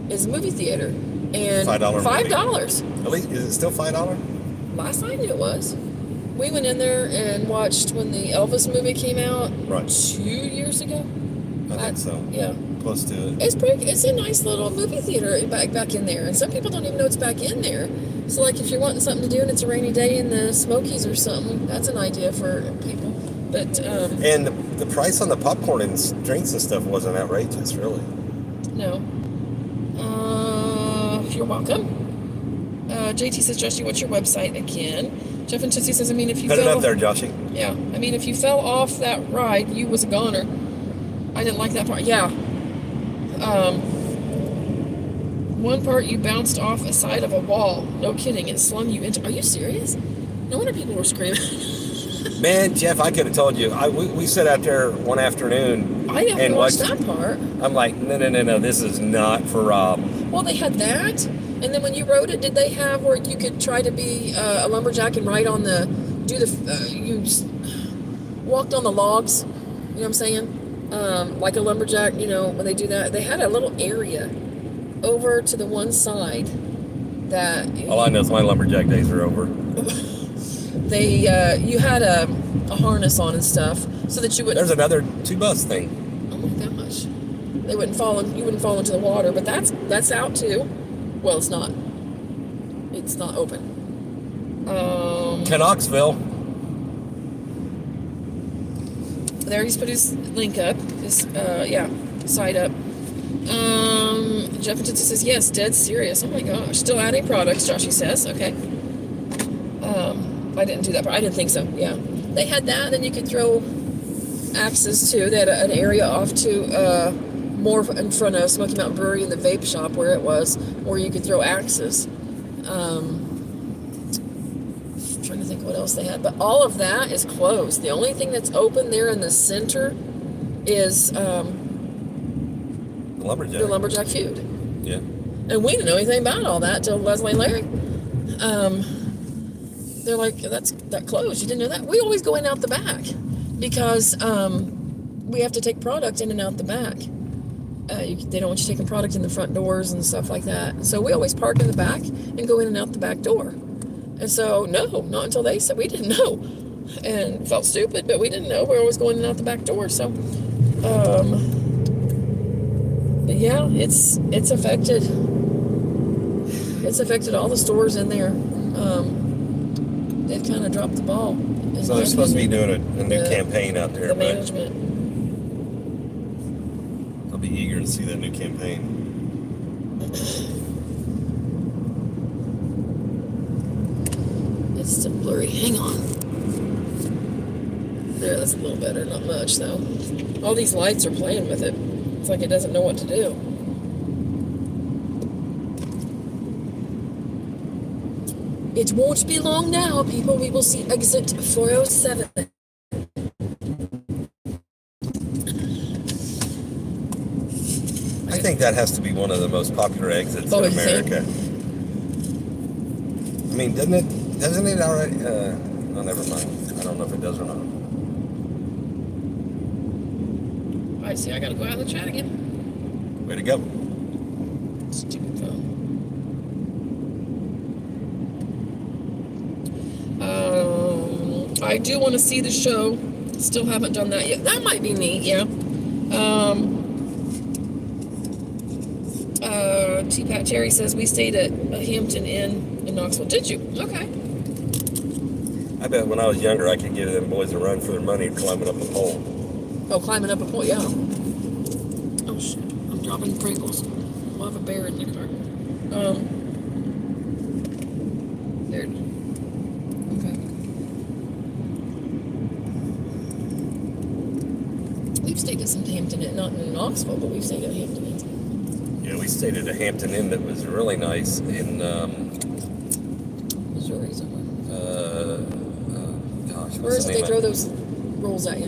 is a movie theater. And $5. At least, is it still $5? Last I knew it was. We went in there and watched when the Elvis movie came out 2 years ago. I think so. Yeah. Close to it. It's a nice little movie theater back in there. And some people don't even know it's back in there. So like if you're wanting something to do and it's a rainy day in the Smokies or something, that's an idea for people. But and the price on the popcorn and drinks and stuff wasn't outrageous, really. No. You're welcome. JT says, Joshy, what's your website again? Jeff and Tootsie says, if you Put it up there, Joshy. Yeah. if you fell off that ride, you was a goner. I didn't like that part. Yeah. One part you bounced off a side of a wall. No kidding. It slung you into... Are you serious? No wonder people were screaming. Man, Jeff, I could have told you. We sat out there one afternoon. I haven't watched that part. I'm like, no. This is not for Rob. Well, they had that. And then when you rode it, did they have where you could try to be a lumberjack and ride on you walked on the logs? You know what I'm saying? Like a lumberjack, when they do that. They had a little area over to the one side that... All I know is my lumberjack days are over. You had a harness on and stuff so that you wouldn't... There's another 2-bus thing. Oh my gosh. You wouldn't fall into the water, but that's out too. Well, it's not. It's not open. Knoxville. There, he's put his link up. His site up. Jeff and Tootsie says, yes, dead serious. Oh my gosh. Still adding products, Joshy says. Okay. I didn't do that part. I didn't think so. Yeah. They had that, then you could throw axes too. They had an area off to more in front of Smoky Mountain Brewery and the vape shop where it was, where you could throw axes. Trying to think what else they had, but all of that is closed. The only thing that's open there in the center is the Lumberjack Feud. Yeah. And we didn't know anything about all that till Leslie and Larry. They're like, that closed. You didn't know that? We always go in and out the back because we have to take product in and out the back. They don't want you taking product in the front doors and stuff like that. So we always park in the back and go in and out the back door. And so, no, not until they said. We didn't know. And felt stupid, but we didn't know. We were always going in and out the back door. So, but yeah, it's affected. It's affected all the stores in there. They've kind of dropped the ball. So they're supposed to be doing a new campaign out there. The management. I'll be eager to see that new campaign. It's still blurry. Hang on. There, that's a little better. Not much, though. All these lights are playing with it. It's like it doesn't know what to do. It won't be long now, people. We will see exit 407. I think that has to be one of the most popular exits in America. I mean, doesn't it already? Oh, never mind. I don't know if it does or not. I see. I gotta go out in the chat again. Way to go. Stupid phone. I do want to see the show. Still haven't done that yet. That might be neat. Yeah. T-Pat Terry says we stayed at a Hampton Inn in Knoxville. Did you? Okay. I bet when I was younger, I could give them boys a run for their money climbing up a pole. Oh, climbing up a pole, yeah. Oh, shit. I'm dropping Pringles. We'll have a bear in the car. There. Okay. we've stayed at some Hampton Inn, not in Knoxville, but we've stayed at Hampton Inn. Yeah, we stayed at a Hampton Inn that was really nice in Missouri somewhere. gosh, Where is it they throw those rolls at you?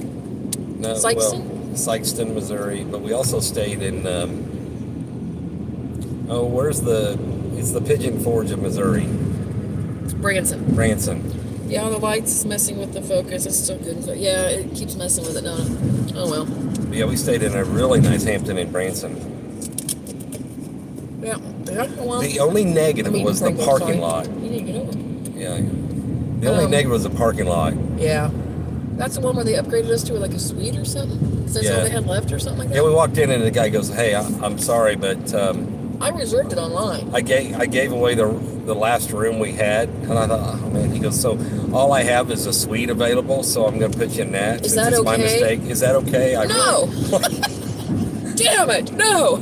No, Sykeston? Well, Sykeston, Missouri. But we also stayed in it's the Pigeon Forge of Missouri. It's Branson. Branson. Yeah, the light's messing with the focus. It's still good. But yeah, it keeps messing with it, don't it? Oh well. Yeah, we stayed in a really nice Hampton in Branson. Yeah. Well, The only negative was the parking lot. You need to get over. Yeah. The only negative was the parking lot. Yeah. That's the one where they upgraded us to like a suite or something? Is that all they had left or something like that? Yeah, we walked in and the guy goes, "Hey, I'm sorry, but I reserved it online. I gave away the last room we had," and I thought, "Oh man," he goes, "So all I have is a suite available, so I'm going to put you in that." Is that okay? My mistake. Is that okay? No. Damn it! No.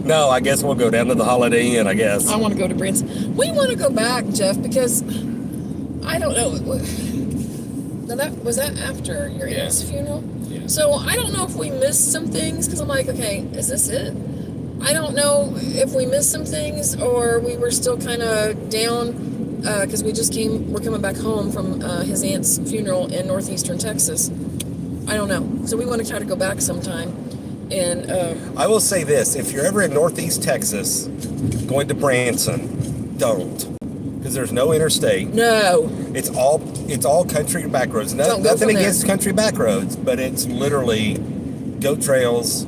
No, I guess we'll go down to the Holiday Inn. I guess I want to go to Branson. We want to go back, Jeff, because I don't know. Now was that after your aunt's funeral? Yeah. So I don't know if we missed some things because I'm like, okay, is this it? I don't know if we missed some things or we were still kind of down because we're coming back home from his aunt's funeral in northeastern Texas. I don't know. So we want to try to go back sometime. And I will say this: if you're ever in Northeast Texas, going to Branson, don't, because there's no interstate. No. It's all country back roads. Nothing against country back roads, but it's literally goat trails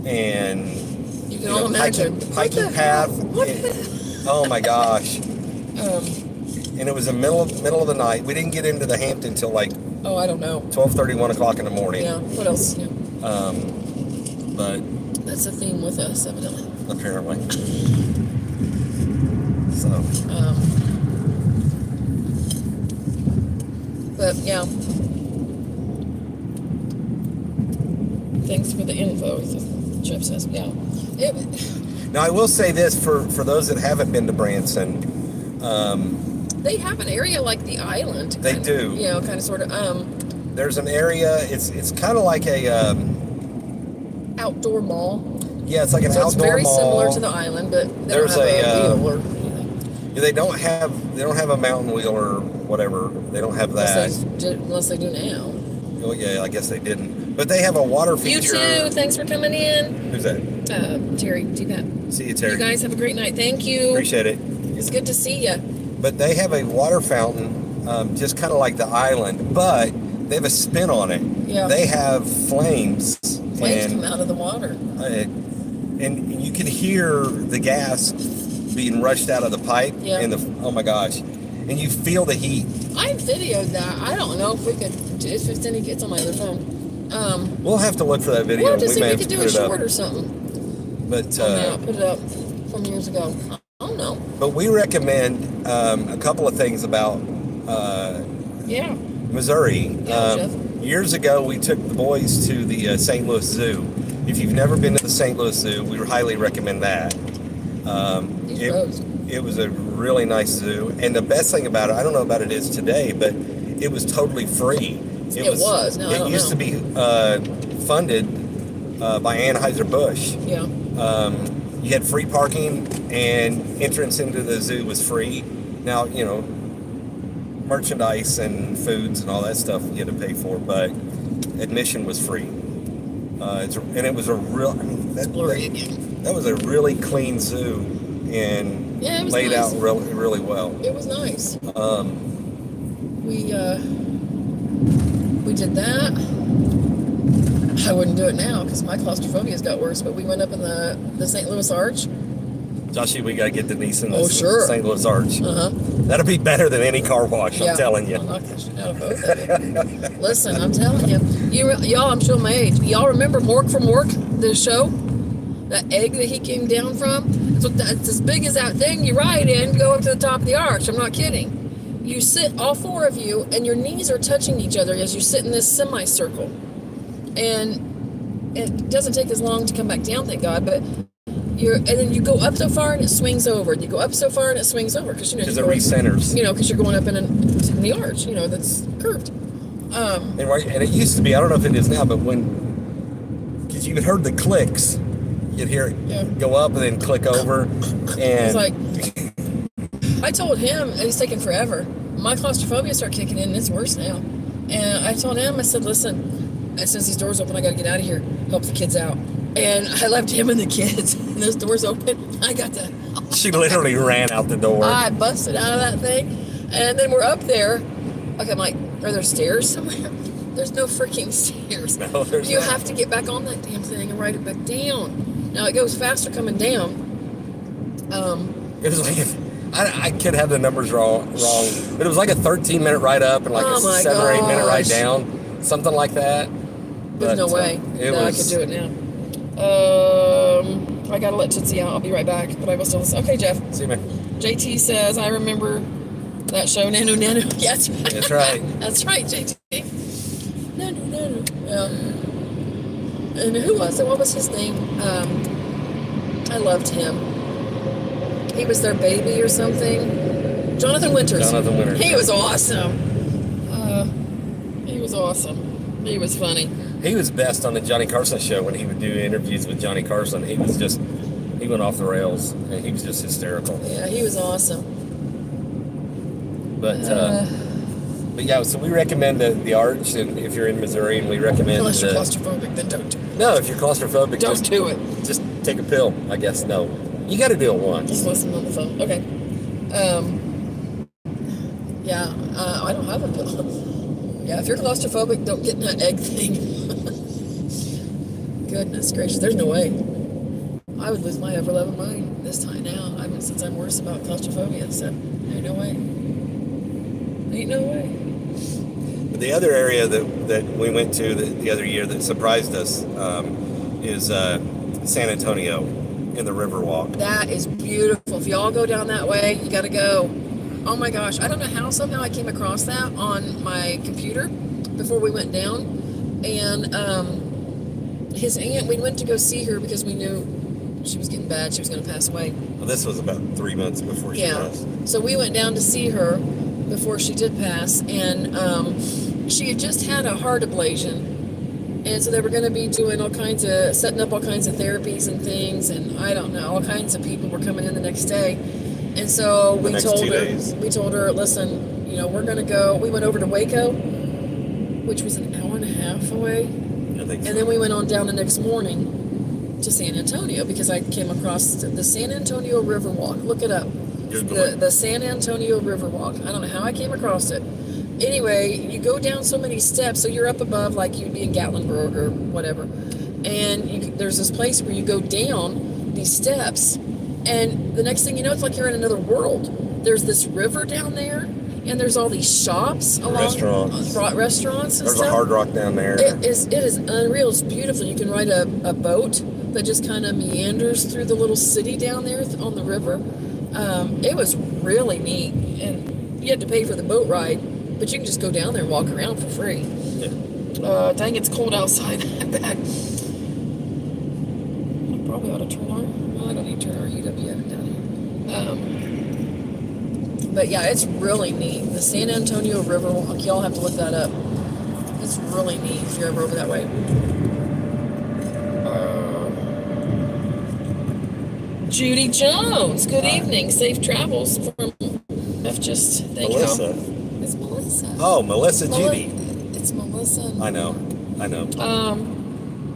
and you can all imagine hiking path. Oh my gosh! And it was the middle of the night. We didn't get into the Hampton till like I don't know, 12:30, 1 o'clock in the morning. Yeah. What else? Yeah. But that's a theme with us, evidently. Apparently. So. But yeah. Thanks for the info, Jeff says. Yeah. Now I will say this for those that haven't been to Branson. They have an area like the island. They do. Kind of sort of. There's an area. It's kind of like a outdoor mall. Yeah, it's like an outdoor mall. It's very similar to the island, but they don't have a wheel or anything. They don't have a mountain wheel or whatever. They don't have that. Unless they do now. Oh yeah, I guess they didn't. But they have a water feature. You too. Thanks for coming in. Who's that? Terry. T-Pat. See you, Terry. You guys have a great night. Thank you. Appreciate it. It's good to see you. But they have a water fountain, just kind of like the island, but they have a spin on it. Yeah. They have flames. Flames come out of the water. And you can hear the gas being rushed out of the pipe. Yeah. Oh my gosh. And you feel the heat. I videoed that. I don't know if we could, if it's on my other phone. We'll have to look for that video. We'll have to see if we could do a short or something. But put it up from years ago. I don't know. But we recommend a couple of things about Missouri. Yeah, years ago, we took the boys to the St. Louis Zoo. If you've never been to the St. Louis Zoo, we highly recommend that. It was a really nice zoo, and the best thing about it, I don't know about it is today, but it was totally free. It was. No, it used to be funded by Anheuser-Busch. Yeah. You had free parking, and entrance into the zoo was free. Now, merchandise and foods and all that stuff you had to pay for, but admission was free. And it was a real, that was a really clean zoo and laid out really, really well. It was nice. We did that. I wouldn't do it now because my claustrophobia's got worse, but we went up in the St. Louis Arch. Joshy, we got to get Denise in the St. Louis Arch. That'll be better than any car wash, I'm telling you. I'll knock the shit out of both of you. Listen, I'm telling you. Y'all, I'm showing my age. Y'all remember Mork from Mork, the show? That egg that he came down from? It's as big as that thing you ride in, go up to the top of the arch. I'm not kidding. You sit, all four of you, and your knees are touching each other as you sit in this semicircle. And it doesn't take as long to come back down, thank God, but and then you go up so far and it swings over. You go up so far and it swings over because it recenters. Because you're going up in the arch, that's curved. And it used to be, I don't know if it is now, but because you had heard the clicks, you'd hear it go up and then click over. And it's like, I told him, and it's taking forever. My claustrophobia started kicking in, and it's worse now. And I told him, I said, listen, as soon as these doors open, I got to get out of here, help the kids out. And I left him and the kids, and those doors open. I got to. She literally ran out the door. I busted out of that thing, and then we're up there. Okay, I'm like, are there stairs somewhere? There's no freaking stairs. No, there's You not. have to get back on that damn thing and ride it back down. Now it goes faster coming down. It was like, I could have the numbers wrong, but it was like a 13-minute ride up and like a 7 or 8 minute ride down, something like that. There's no way that I could do it now. I gotta let Tootsie out. I'll be right back, but I will still listen. Okay, Jeff. See you, man. JT says, I remember that show, Nano. Yeah, that's right. That's right. That's right, JT. Nano. Yeah. And who was it? What was his name? I loved him. He was their baby or something. Jonathan Winters. Jonathan Winters. He was awesome. He was awesome. He was funny. He was best on the Johnny Carson show when he would do interviews with Johnny Carson. He went off the rails, and he was just hysterical. Yeah, he was awesome. But yeah, so we recommend the Arch, and if you're in Missouri, and we recommend. Unless you're claustrophobic, then don't do it. No, if you're claustrophobic, Don't do it. Just take a pill. I guess no, you got to do it once. Just listen on the phone. Okay. Yeah, I don't have a pill. Yeah, if you're claustrophobic, don't get in that egg thing. Goodness gracious, there's no way. I would lose my ever-loving mind this time now. I mean, since I'm worse about claustrophobia, so ain't no way. Ain't no way. But the other area that we went to the other year that surprised us is San Antonio in the Riverwalk. That is beautiful. If y'all go down that way, you got to go. Oh my gosh, I don't know how somehow I came across that on my computer before we went down. And his aunt, we went to go see her because we knew she was getting bad. She was going to pass away. Well, this was about 3 months before she passed. So we went down to see her before she did pass. And she had just had a heart ablation. And so they were going to be doing setting up all kinds of therapies and things. And I don't know, all kinds of people were coming in the next day. And so we told her, listen, we're going to go. We went over to Waco, which was an hour and a half away. I think so. And then we went on down the next morning to San Antonio because I came across the San Antonio Riverwalk. Look it up. The San Antonio Riverwalk. I don't know how I came across it. Anyway, you go down so many steps, so you're up above like you'd be in Gatlinburg or whatever. And there's this place where you go down these steps. And the next thing you know, it's like you're in another world. There's this river down there, and there's all these shops along restaurants and There's stuff. a Hard Rock down there. It is unreal. It's beautiful. You can ride a boat that just kind of meanders through the little city down there on the river. It was really neat, and you had to pay for the boat ride, but you can just go down there and walk around for free. Yeah. Dang, it's cold outside. I bet. I probably ought to turn on. I don't need to turn our heat up yet down here. But yeah, it's really neat. The San Antonio Riverwalk. Y'all have to look that up. It's really neat if you're ever over that way. Judy Jones. Good evening. Safe travels from Melissa. It's Melissa. Oh, Melissa Judy. It's Melissa. I know.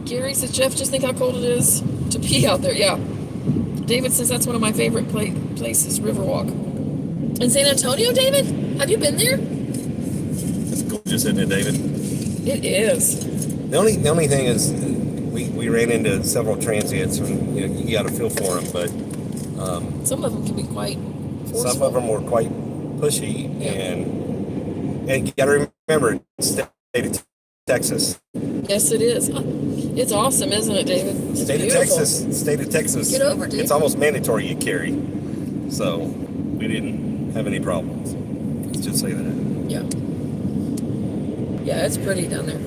Gary says, Jeff, just think how cold it is to pee out there. Yeah. David says that's one of my favorite places, Riverwalk. In San Antonio, David? Have you been there? It's gorgeous, isn't it, David? It is. The only thing is, we ran into several transients, and you got to feel for them, but some of them can be quite forceful. Some of them were quite pushy, and you got to remember, it's the state of Texas. Yes, it is. It's awesome, isn't it, David? It's State of Texas. Get over, dude. It's almost mandatory you carry, so we didn't have any problems. Let's just say that. Yeah. Yeah, it's pretty down there.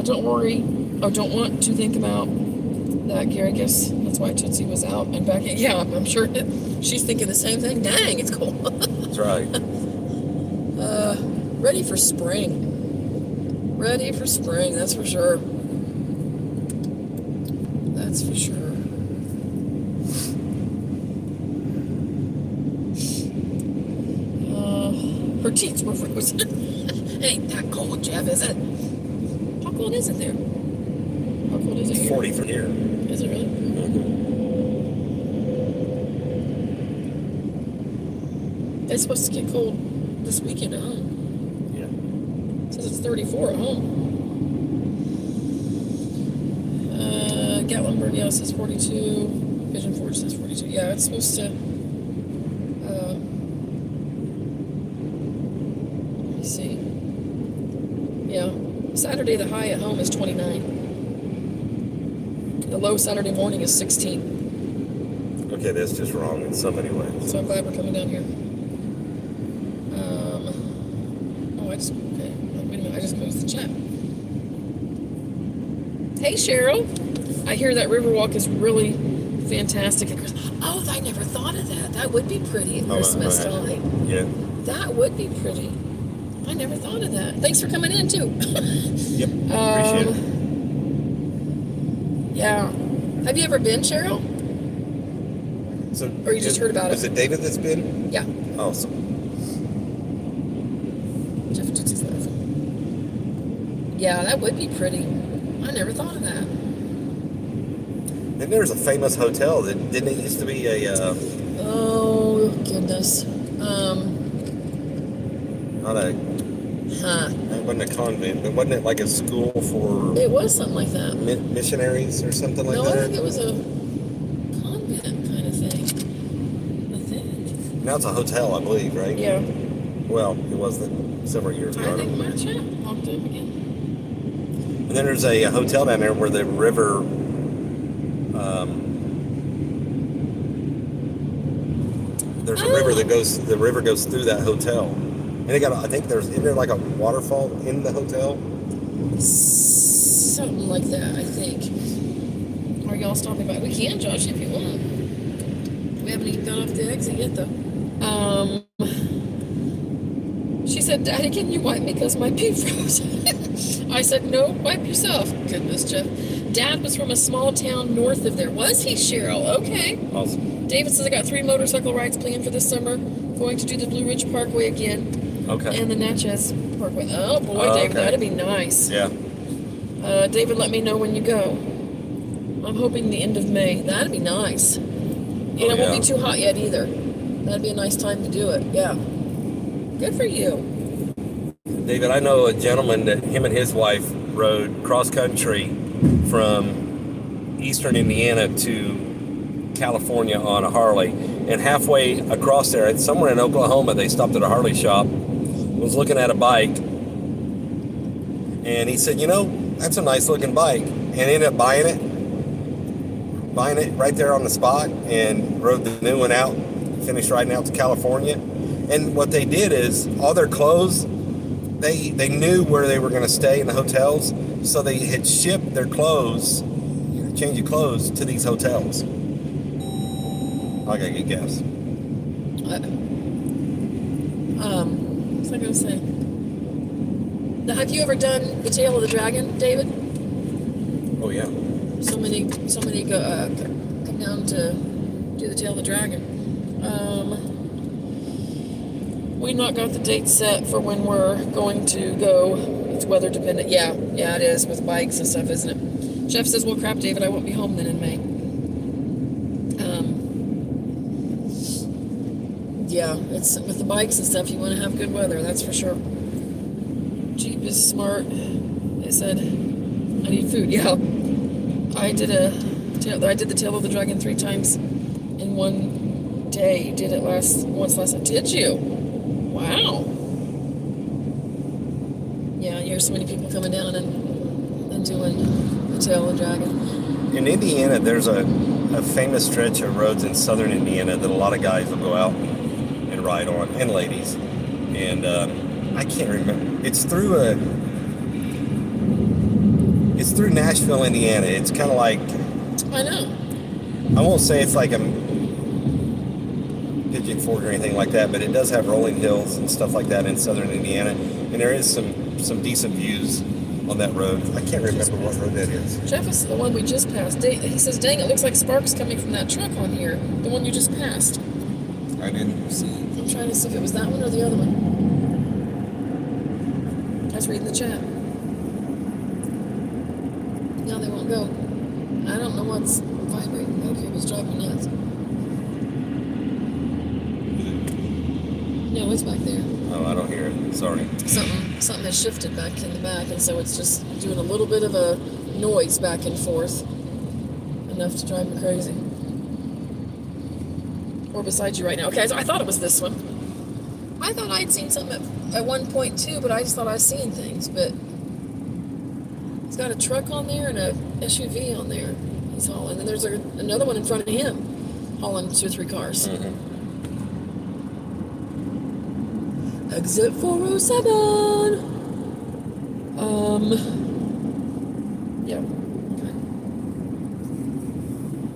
Don't worry. Oh, don't want to think about that, Gary. I guess that's why Tootsie was out and back in. Yeah, I'm sure she's thinking the same thing. Dang, it's cold. That's right. Ready for spring. Ready for spring, that's for sure. That's for sure. Her teeth were frozen. It ain't that cold, Jeff, is it? How cold is it there? How cold is it here? 40 from here. Is it really? Mm-hmm. It's supposed to get cold this weekend at home. Yeah. It says it's 34 at home. Gatlinburg, yeah, it says 42. Vision Forge says 42. Yeah, it's supposed to. Let me see. Yeah, Saturday the high at home is 29. The low Saturday morning is 16. Okay, that's just wrong in so many ways. So I'm glad we're coming down here. Okay. Wait a minute, I just closed the chat. Hey, Cheryl. I hear that Riverwalk is really fantastic. Oh, I never thought of that. That would be pretty at Christmas time. Yeah. That would be pretty. I never thought of that. Thanks for coming in, too. Yep. Appreciate it. Yeah. Have you ever been, Cheryl? So, or you just heard about it? Is it David that's been? Yeah. Awesome. Jeff Tootsie's laughing. Yeah, that would be pretty. I never thought of that. Then there's a famous hotel that didn't it used to be a. Oh goodness. Not a. Huh. It wasn't a convent, but wasn't it like a school for? It was something like that. Missionaries or something like that. No, I think it was a convent kind of thing. I think. Now it's a hotel, I believe, right? Yeah. Well, it was several years ago. I think my chat popped up again. And then there's a hotel down there where the river. There's a river that goes. The river goes through that hotel, and they got. I think isn't there like a waterfall in the hotel? Something like that, I think. Are y'all stopping by? We can, Josh, if you want. We haven't even got off the exit yet, though. She said, "Daddy, can you wipe me because my pee froze?" I said, "No, wipe yourself." Goodness, Jeff. Dad was from a small town north of there. Was he, Cheryl? Okay. Awesome. David says, I got 3 motorcycle rides planned for this summer. Going to do the Blue Ridge Parkway again. Okay. And the Natchez Parkway. Oh, boy, David, okay. that'd be nice. Yeah. David, let me know when you go. I'm hoping the end of May. That'd be nice. And it won't be too hot yet either. That'd be a nice time to do it. Yeah. Good for you. David, I know a gentleman that him and his wife rode cross country from eastern Indiana to California on a Harley, and halfway across there, somewhere in Oklahoma, they stopped at a Harley shop, was looking at a bike, and he said, that's a nice looking bike, and ended up buying it right there on the spot, and rode the new one out, finished riding out to California. And what they did is all their clothes, they knew where they were going to stay in the hotels, so they had shipped their clothes, change of clothes, to these hotels. I got a good guess. What was I going to say? Now, have you ever done the Tail of the Dragon, David? Oh yeah. So many go come down to do the Tail of the Dragon. We not got the date set for when we're going to go. It's weather dependent. Yeah, it is with bikes and stuff, isn't it? Jeff says, "Well, crap, David, I won't be home then in May." Yeah, it's with the bikes and stuff. You want to have good weather, that's for sure. Jeep is smart. They said, "I need food." Yeah, I did the Tail of the Dragon 3 times in one day. Did it once last night. Did you? Wow. Yeah, you hear so many people coming down and doing the Tail of the Dragon. In Indiana, there's a famous stretch of roads in southern Indiana that a lot of guys will go out and ride on, and ladies. And I can't remember. It's through Nashville, Indiana. It's kind of like, I know. I won't say it's like a Pigeon Forge or anything like that, but it does have rolling hills and stuff like that in southern Indiana. and there is some decent views on that road. I can't remember what road that is. Jeff is the one we just passed. He says, dang, it looks like sparks coming from that truck on here. The one you just passed. I didn't see it. I'm trying to see if it was that one or the other one. I was reading the chat. No, they won't go. I don't know what's vibrating. Okay, it was driving me nuts. No, it's back there. Oh, I don't hear it. Sorry. Something has shifted back in the back, and so it's just doing a little bit of a noise back and forth, enough to drive me crazy. Or beside you right now. Okay, I thought it was this one. I thought I'd seen something at one point too, but I just thought I was seeing things. But it's got a truck on there and a SUV on there. He's hauling, and there's another one in front of him, hauling 2 or 3 cars. Mm-hmm. Exit 407. Yeah. Okay.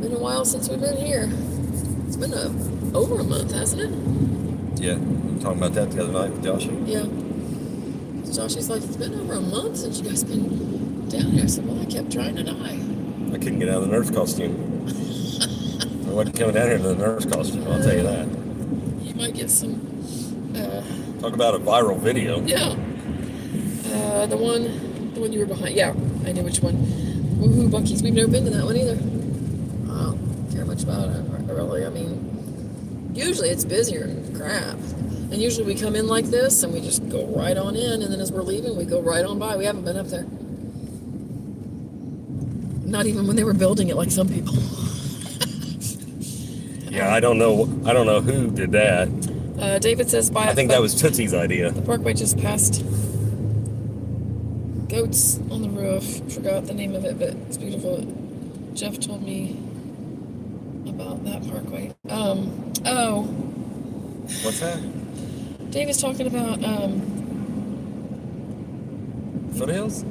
Been a while since we've been here. It's been over a month, hasn't it? Yeah, we were talking about that the other night with Joshua. Yeah. Joshua's like, it's been over a month since you guys been down here. I said, well, I kept trying to die. I couldn't get out of the nurse costume. I wasn't coming down here in the nurse costume, I'll tell you that. You might get some... Talk about a viral video. Yeah. The one you were behind. Yeah, I know which one. Woohoo, Buc-ee's. We've never been to that one either. I don't care much about it, really. I mean, usually it's busier and crap. And usually we come in like this and we just go right on in, and then as we're leaving, we go right on by. We haven't been up there. Not even when they were building it like some people. Yeah, I don't know who did that. David says, I think that was Tootsie's idea. The parkway just passed goats on the roof. Forgot the name of it, but it's beautiful. Jeff told me about that parkway. Oh. What's that? David's talking about, Foothills?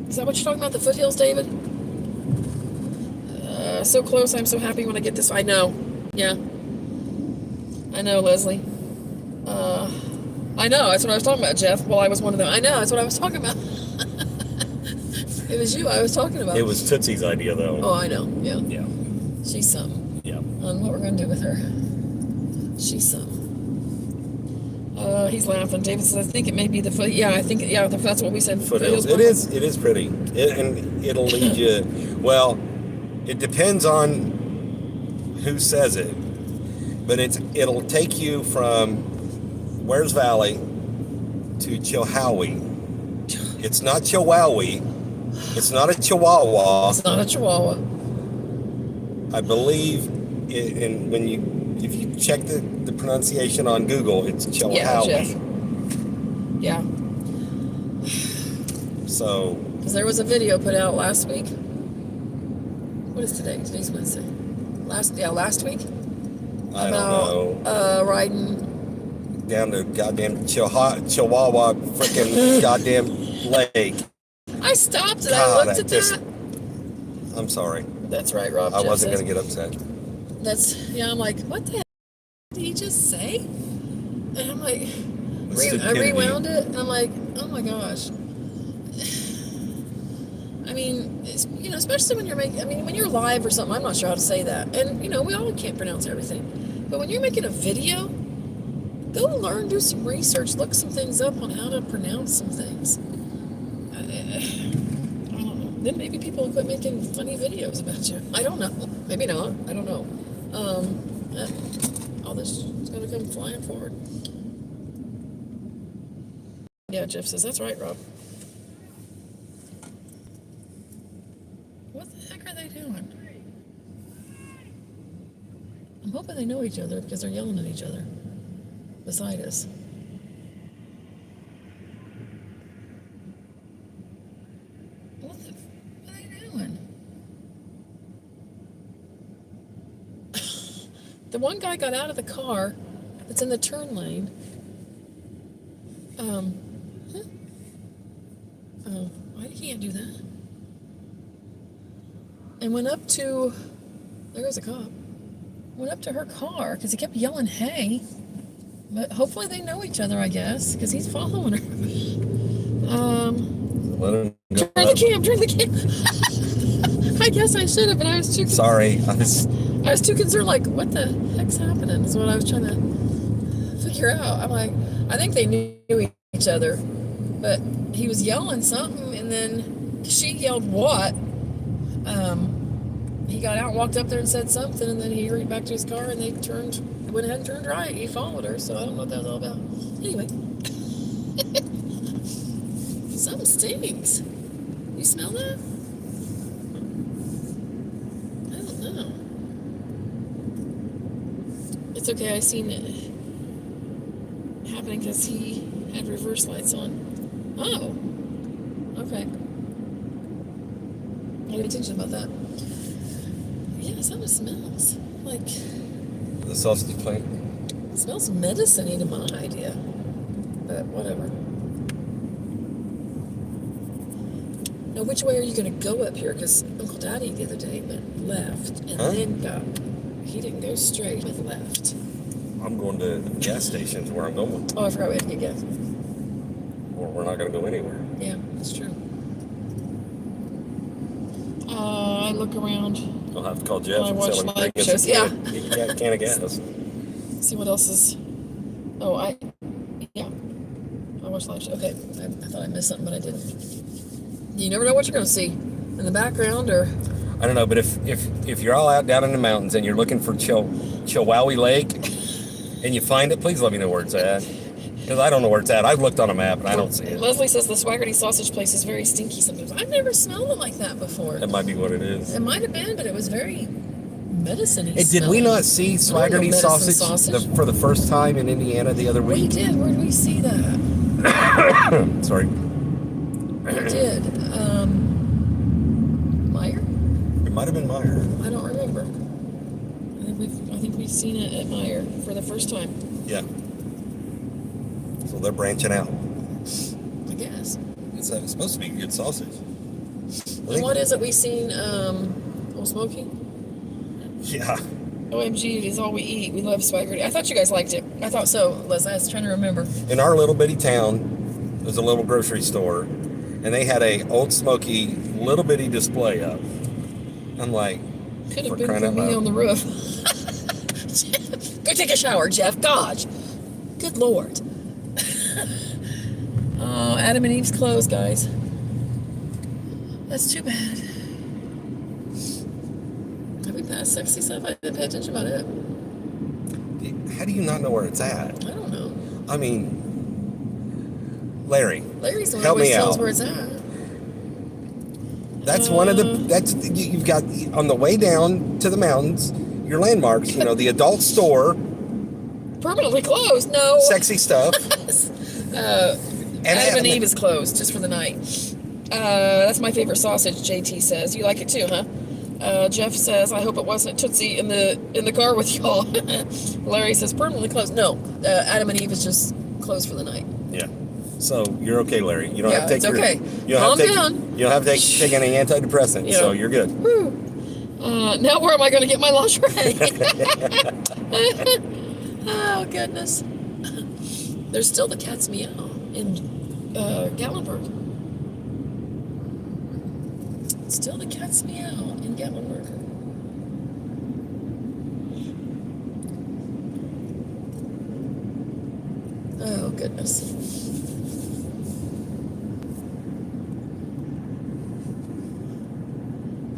Is that what you're talking about, the foothills, David? So close, I'm so happy when I get this. I know. Yeah. I know, Leslie. I know, that's what I was talking about, Jeff. Well, I was one of them. I know, that's what I was talking about. It was you I was talking about. It was Tootsie's idea, though. Oh, I know. Yeah. Yeah. She's something. Yeah. On what we're going to do with her. She's something. He's laughing. David says, I think it may be the foot. Yeah, I think, yeah, that's what we said. Foothills. It is pretty. And it'll lead you, well, it depends on who says it. But it'll take you from Wares Valley to Chilhowie. It's not Chihuahua. It's not a Chihuahua. It's not a Chihuahua. I believe, if you check the pronunciation on Google, it's Chilhowie. Yeah. So. Because there was a video put out last week. What is today? Today's Wednesday. Last week. I don't know. Riding down the goddamn Chihuahua freaking goddamn lake. I stopped and God, I looked at that. I'm sorry. That's right, Rob. I wasn't going to get upset. I'm like, what the hell did he just say? And I'm like, I rewound it, and I'm like, oh my gosh. I mean, especially when when you're live or something, I'm not sure how to say that. And, we all can't pronounce everything. But when you're making a video, go learn, do some research, look some things up on how to pronounce some things. I don't know. Then maybe people will quit making funny videos about you. I don't know. Maybe not. I don't know. All this is going to come flying forward. Yeah, Jeff says, that's right, Rob. What the heck are they doing? I'm hoping they know each other because they're yelling at each other beside us. What are they doing? The one guy got out of the car that's in the turn lane. Oh, why can't do that? And went up to, there goes a cop. Went up to her car because he kept yelling, hey. But hopefully they know each other, I guess, because he's following her. Let him go Turn the cam. I guess I should have, but I was too. Sorry, I was too concerned. Like, what the heck's happening? Is what I was trying to figure out. I'm like, I think they knew each other, but he was yelling something, and then she yelled what? He got out, walked up there, and said something, and then he hurried back to his car, and they went ahead and turned right. He followed her, so I don't know what that was all about. Anyway, something stinks. You smell that? I don't know. It's okay. I seen it happening because he had reverse lights on. Oh, okay. I paid attention about that. Yeah, something smells like the sausage plant. it smells medicine-y to my idea, but whatever. Now, which way are you going to go up here? Because Uncle Daddy the other day went left and then he didn't go straight, he went left. I'm going to the gas stations where I'm going. Oh, I forgot we had to get gas. Or we're not going to go anywhere. Yeah, that's true. I look around. I'll have to call Jeff and watch tell him live to shows. get a can of gas. See what else is. Oh, I watch live shows. Okay, I thought I missed something, but I didn't. You never know what you're going to see in the background, or I don't know, but if you're all out down in the mountains and you're looking for Chihuahua Lake and you find it, please let me know where it's at. Because I don't know where it's at. I've looked on a map and I don't see it. Leslie says the Swaggerty sausage place is very stinky sometimes. I've never smelled it like that before. That might be what it is. It might have been, but it was very medicine-y. Hey, did we not see Swaggerty sausage for the first time in Indiana the other week? We did. Where did we see that? Sorry. We did. Meyer? It might have been Meyer. I don't remember. I think we've seen it at Meyer for the first time. Yeah. So they're branching out. I guess. It's supposed to be good sausage. And what is it we seen? Old Smoky? Yeah. OMG, it is all we eat. We love Swaggerty. I thought you guys liked it. I thought so, Leslie. I was trying to remember. In our little bitty town, there's a little grocery store, and they had a Old Smoky little bitty display up. I'm like, could have been for me on the roof. Go take a shower, Jeff. Gosh. Good Lord. Oh, Adam and Eve's closed, guys. That's too bad. Have we passed sexy stuff? I didn't pay attention about it. How do you not know where it's at? I don't know. I mean, Larry's the one who always tells where it's at. That's one of the. You've got on the way down to the mountains. Your landmarks. You know, the adult store. Permanently closed. No. Sexy stuff. Adam and Eve is closed just for the night. That's my favorite sausage. JT says you like it too, huh? Jeff says I hope it wasn't Tootsie in the car with y'all. Larry says permanently closed. No, Adam and Eve is just closed for the night. Yeah. So you're okay, Larry. You don't have to take okay. You don't have to take any antidepressants. Yeah. So you're good. Whew. Now where am I going to get my lingerie? Oh goodness. There's still the cat's meow in Gatlinburg. Still the cat's meow in Gatlinburg. Oh goodness.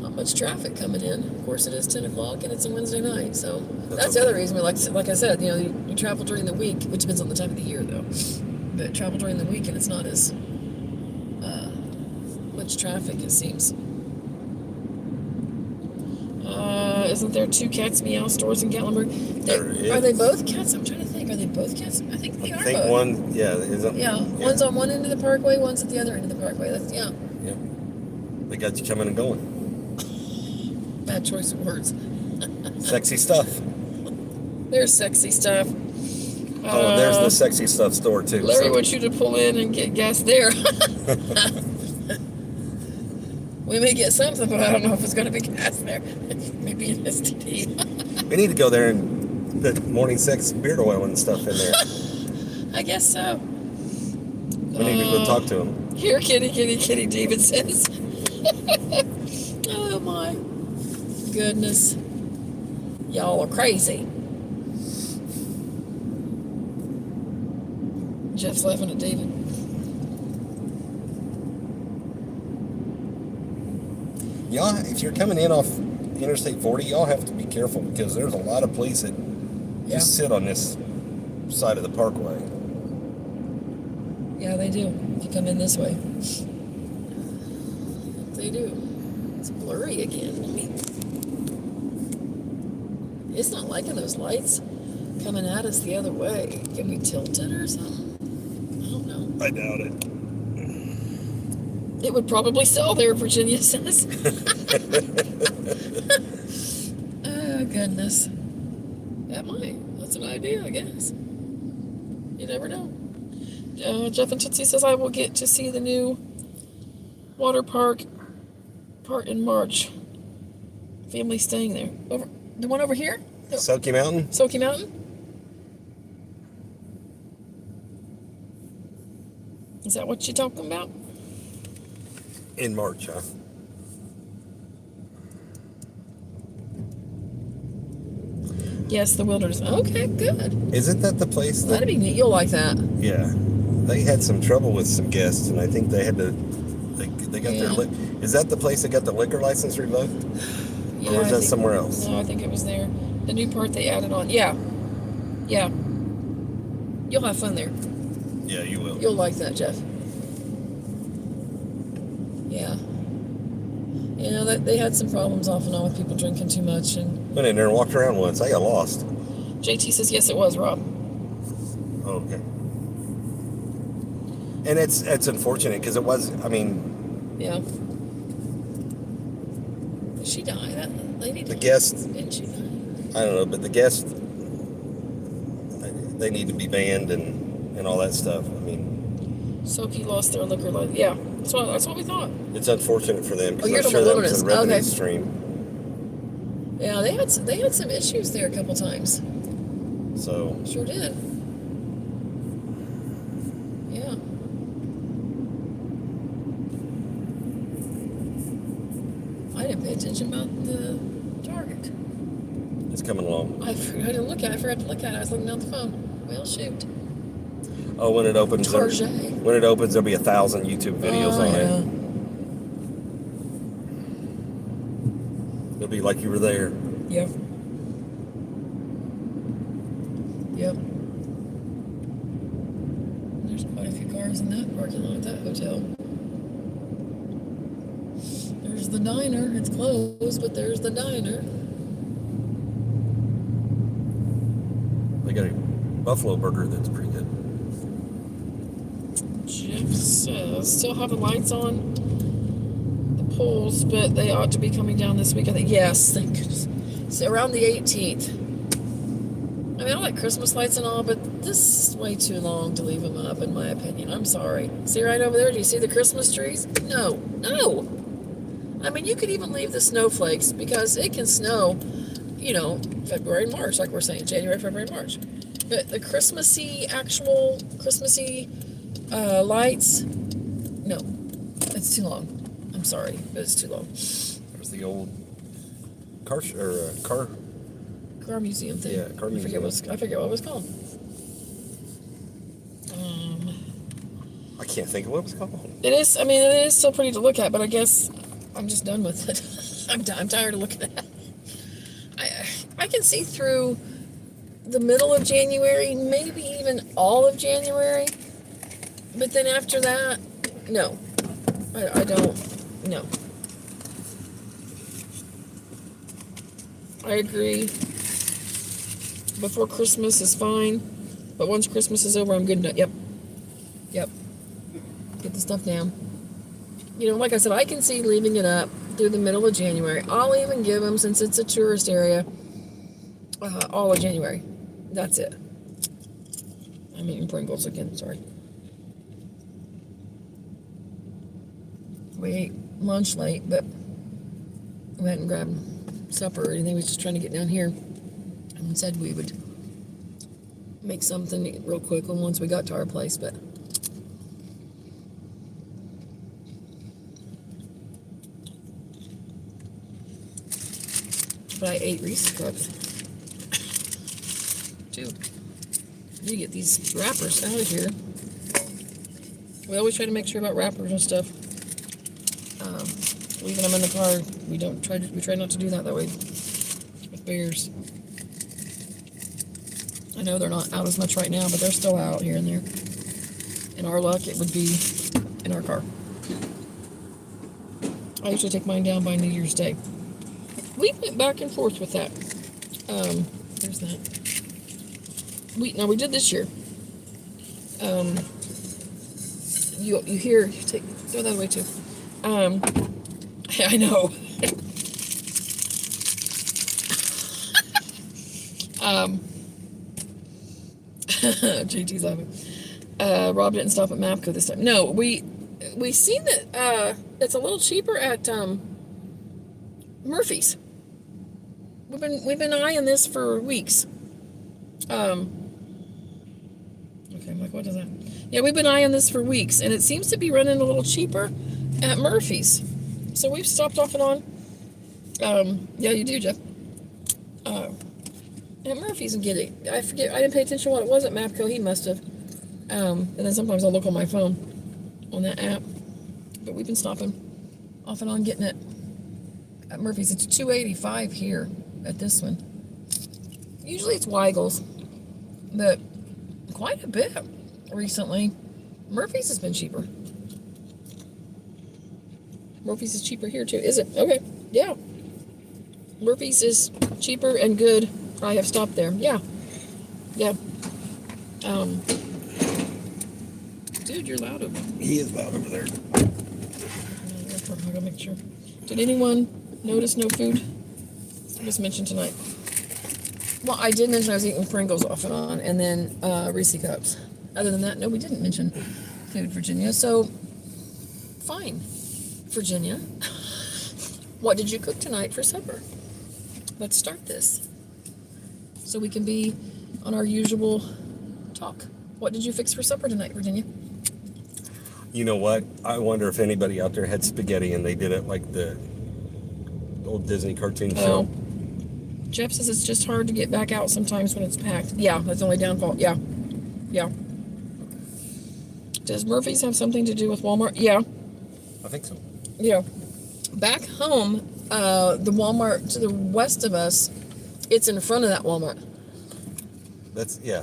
Not much traffic coming in. Of course, it is 10 o'clock and it's a Wednesday night, so that's the other reason we like I said, you travel during the week, which depends on the time of the year though. But travel during the week and it's not as much traffic, it seems. Isn't there 2 Cats Meow stores in Gatlinburg? Are they both cats? I'm trying to think. Are they both cats? I think they are. I think both. One, isn't. Yeah, one's on one end of the parkway, one's at the other end of the parkway. Yeah. They got you coming and going. Bad choice of words. Sexy stuff. There's sexy stuff. There's the sexy stuff store too. Larry wants you to pull in and get gas there. We may get something, but I don't know if it's going to be gas there. Maybe an STD. We need to go there and put morning sex beard oil and stuff in there. I guess so. We need to go talk to him. Here, kitty, kitty, kitty, David says. Oh my goodness. Y'all are crazy. Jeff's laughing at David. Y'all, if you're coming in off Interstate 40, y'all have to be careful because there's a lot of police that just sit on this side of the parkway. Yeah, they do. If you come in this way. They do. It's blurry again. I mean, it's not liking those lights coming at us the other way. Can we tilt it or something? I don't know. I doubt it. It would probably sell there, Virginia says. Oh, goodness. That might. That's an idea, I guess. You never know. Jeff and Tootsie says, I will get to see the new water park part in March. Family staying there. Over the one over here? Soaky Mountain? Soaky Mountain? Is that what you're talking about? In March, huh? Yes, the wilderness. Okay, good. Isn't that the place that... That'd be neat. You'll like that. Yeah. They had some trouble with some guests, and I think they had to... They got their... Is that the place that got the liquor license revoked? Yeah, or was that somewhere else? No, I think it was there. The new part they added on. Yeah. Yeah. You'll have fun there. Yeah, you will. You'll like that, Jeff. Yeah. You know, they had some problems off and on with people drinking too much. And Went in there and walked around once. I got lost. JT says, yes, it was, Rob. Oh, okay. And it's unfortunate because it was, I mean... Yeah. Did she die? That lady died? The guests... Didn't she die? I don't know, but the guests... They need to be banned and all that stuff. I mean... Soaky lost their liquor license. Yeah. That's what we thought. It's unfortunate for them because you're I'm sure that was a wilderness. revenue Okay. stream. Yeah, they had some issues there a couple times. So... Sure did. Yeah. I didn't pay attention about the Target. It's coming along. I forgot to look at it. I was looking down the phone. Well, shoot. Oh, when it opens, Target. when it opens, there'll be 1,000 YouTube videos on it. It'll be like you were there. Yep. Yep. There's quite a few cars in that parking lot at that hotel. There's the diner. It's closed, but there's the diner. They got a buffalo burger that's pretty good. Jeff says, still have the lights on the poles, but they ought to be coming down this week. I think, yes, thank goodness. So around the 18th. I mean, I like Christmas lights and all, but this is way too long to leave them up, in my opinion. I'm sorry. See right over there? Do you see the Christmas trees? No. No. I mean, you could even leave the snowflakes because it can snow, you know, February and March, like we're saying, January, February, March. But the actual Christmassy lights, no, it's too long. I'm sorry, but it's too long. There's the old car museum thing. Yeah, car museum. I forget what it was called. I can't think of what it was called. It is. I mean, it is still pretty to look at, but I guess I'm just done with it. I'm tired of looking at it. I can see through the middle of January, maybe even all of January, but then after that, no, I don't. No, I agree. Before Christmas is fine, but once Christmas is over, I'm good. Yep. Get the stuff down. You know, like I said, I can see leaving it up through the middle of January. I'll even give them, since it's a tourist area, all of January. That's it. I'm eating Pringles again, sorry. We ate lunch late, but we hadn't grabbed supper or anything. We were just trying to get down here and said we would make something real quick once we got to our place, but I ate Reese's Cups too. You get these wrappers out of here. We always try to make sure about wrappers and stuff. Leaving them in the car, we try not to do that way with bears. I know they're not out as much right now, but they're still out here and there. In our luck, it would be in our car. I usually take mine down by New Year's Day. We went back and forth with that. There's that. We did this year. You hear, throw that away too. I know. JT's laughing. Rob didn't stop at Mapco this time. No, we seen that it's a little cheaper at Murphy's. We've been eyeing this for weeks. Okay, I'm like, what is that? Yeah, we've been eyeing this for weeks, and it seems to be running a little cheaper at Murphy's. So we've stopped off and on. Yeah, you do, Jeff. At Murphy's and get it. I forget. I didn't pay attention to what it was at Mapco. He must have. And then sometimes I'll look on my phone on that app. But we've been stopping off and on getting it at Murphy's. It's $2.85 here at this one. Usually it's Weigel's, but quite a bit recently. Murphy's has been cheaper. Murphy's is cheaper here too. Is it? Okay. Yeah. Murphy's is cheaper and good. I have stopped there. Yeah. Yeah. Dude, you're loud over there. He is loud over there. I gotta make sure. Did anyone notice no food? I just mentioned tonight. Well, I did mention I was eating Pringles off and on, and then Reese's Cups. Other than that, no, we didn't mention food, Virginia. So, fine, Virginia. What did you cook tonight for supper? Let's start this so we can be on our usual talk. What did you fix for supper tonight, Virginia? You know what? I wonder if anybody out there had spaghetti and they did it like the old Disney cartoon show. Jeff says it's just hard to get back out sometimes when it's packed. Yeah, that's the only downfall. Yeah. Yeah. Does Murphy's have something to do with Walmart? Yeah. I think so. Yeah. Back home, the Walmart to the west of us, it's in front of that Walmart. Yeah.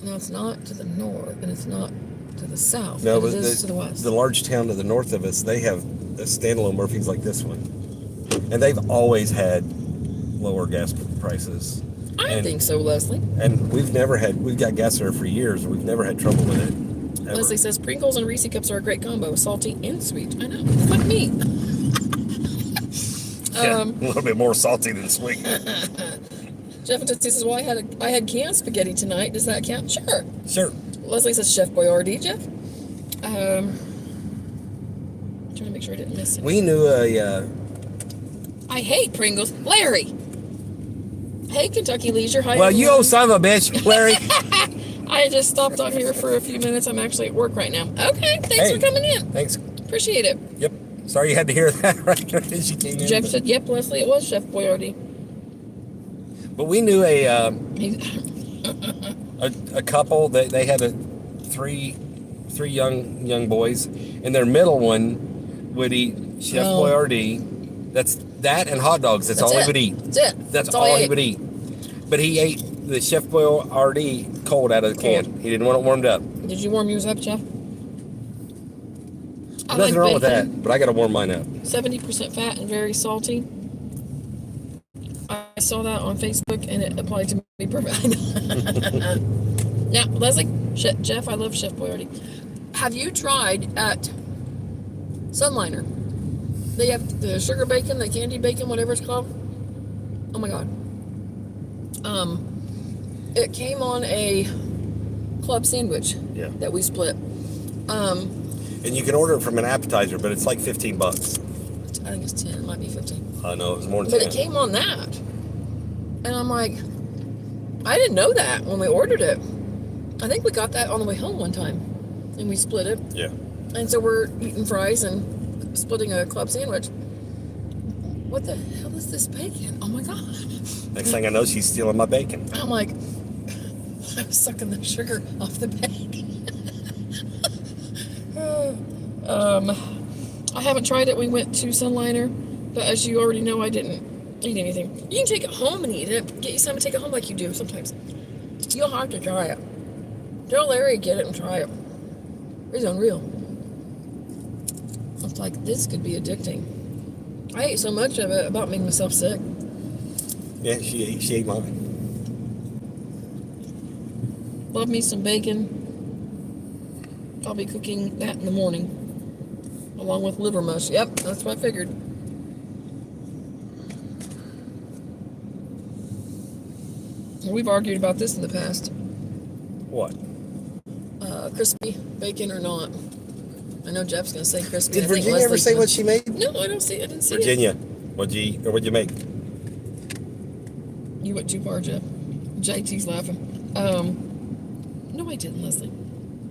No, it's not to the north, and it's not to the south. No, but it is to the west. The large town to the north of us, they have a standalone Murphy's like this one. And they've always had lower gas prices. I think so, Leslie. And we've got gas there for years, and we've never had trouble with it. Ever. Leslie says Pringles and Reese's Cups are a great combo, salty and sweet. I know, like me. Yeah, a little bit more salty than sweet. Jeff and Tootsie says, well, I had canned spaghetti tonight. Does that count? Sure. Sure. Leslie says Chef Boyardee, Jeff. Trying to make sure I didn't miss it. We knew I hate Pringles. Larry. Hey, Kentucky Leisure. Hi, well, everyone. you old son of a bitch, Larry. I just stopped on here for a few minutes. I'm actually at work right now. Okay, thanks for coming in. Thanks. Appreciate it. Yep. Sorry you had to hear that right as you came in. Jeff said, yep, Leslie, it was Chef Boyardee. But we knew a couple that they had three young boys, and their middle one would eat Chef Boyardee. That's that and hot dogs. That's all he would eat. That's it. That's all he would eat. But he ate the Chef Boyardee cold out of the can. He didn't want it warmed up. Did you warm yours up, Jeff? Nothing wrong with that, but I got to warm mine up. 70% fat and very salty. I saw that on Facebook, and it applied to me perfectly. Yeah, Leslie, Jeff, I love Chef Boyardee. Have you tried at Sunliner? They have the sugar bacon, the candy bacon, whatever it's called. Oh my God. It came on a club sandwich that we split. And you can order it from an appetizer, but it's like $15. I think it's 10. It might be 15. I know, it was more than 10. But it came on that. And I'm like, I didn't know that when we ordered it. I think we got that on the way home one time, and we split it. Yeah. And so we're eating fries and splitting a club sandwich. What the hell is this bacon? Oh my god! Next thing I know, she's stealing my bacon. I'm like, I'm sucking the sugar off the bacon. I haven't tried it. We went to Sunliner, but as you already know, I didn't eat anything. You can take it home and eat it. Get you some and take it home like you do sometimes. You'll have to try it. Tell Larry get it and try it. It's unreal. It's like, this could be addicting. I ate so much of it about making myself sick. Yeah, she ate mine. Love me some bacon. I'll be cooking that in the morning. Along with liver mush. Yep, that's what I figured. We've argued about this in the past. What? Crispy bacon or not. I know Jeff's going to say crispy. Did Virginia ever say what she made? No, I didn't see it. Virginia, what'd you eat, or what'd you make? You went too far, Jeff. JT's laughing. No, I didn't, Leslie.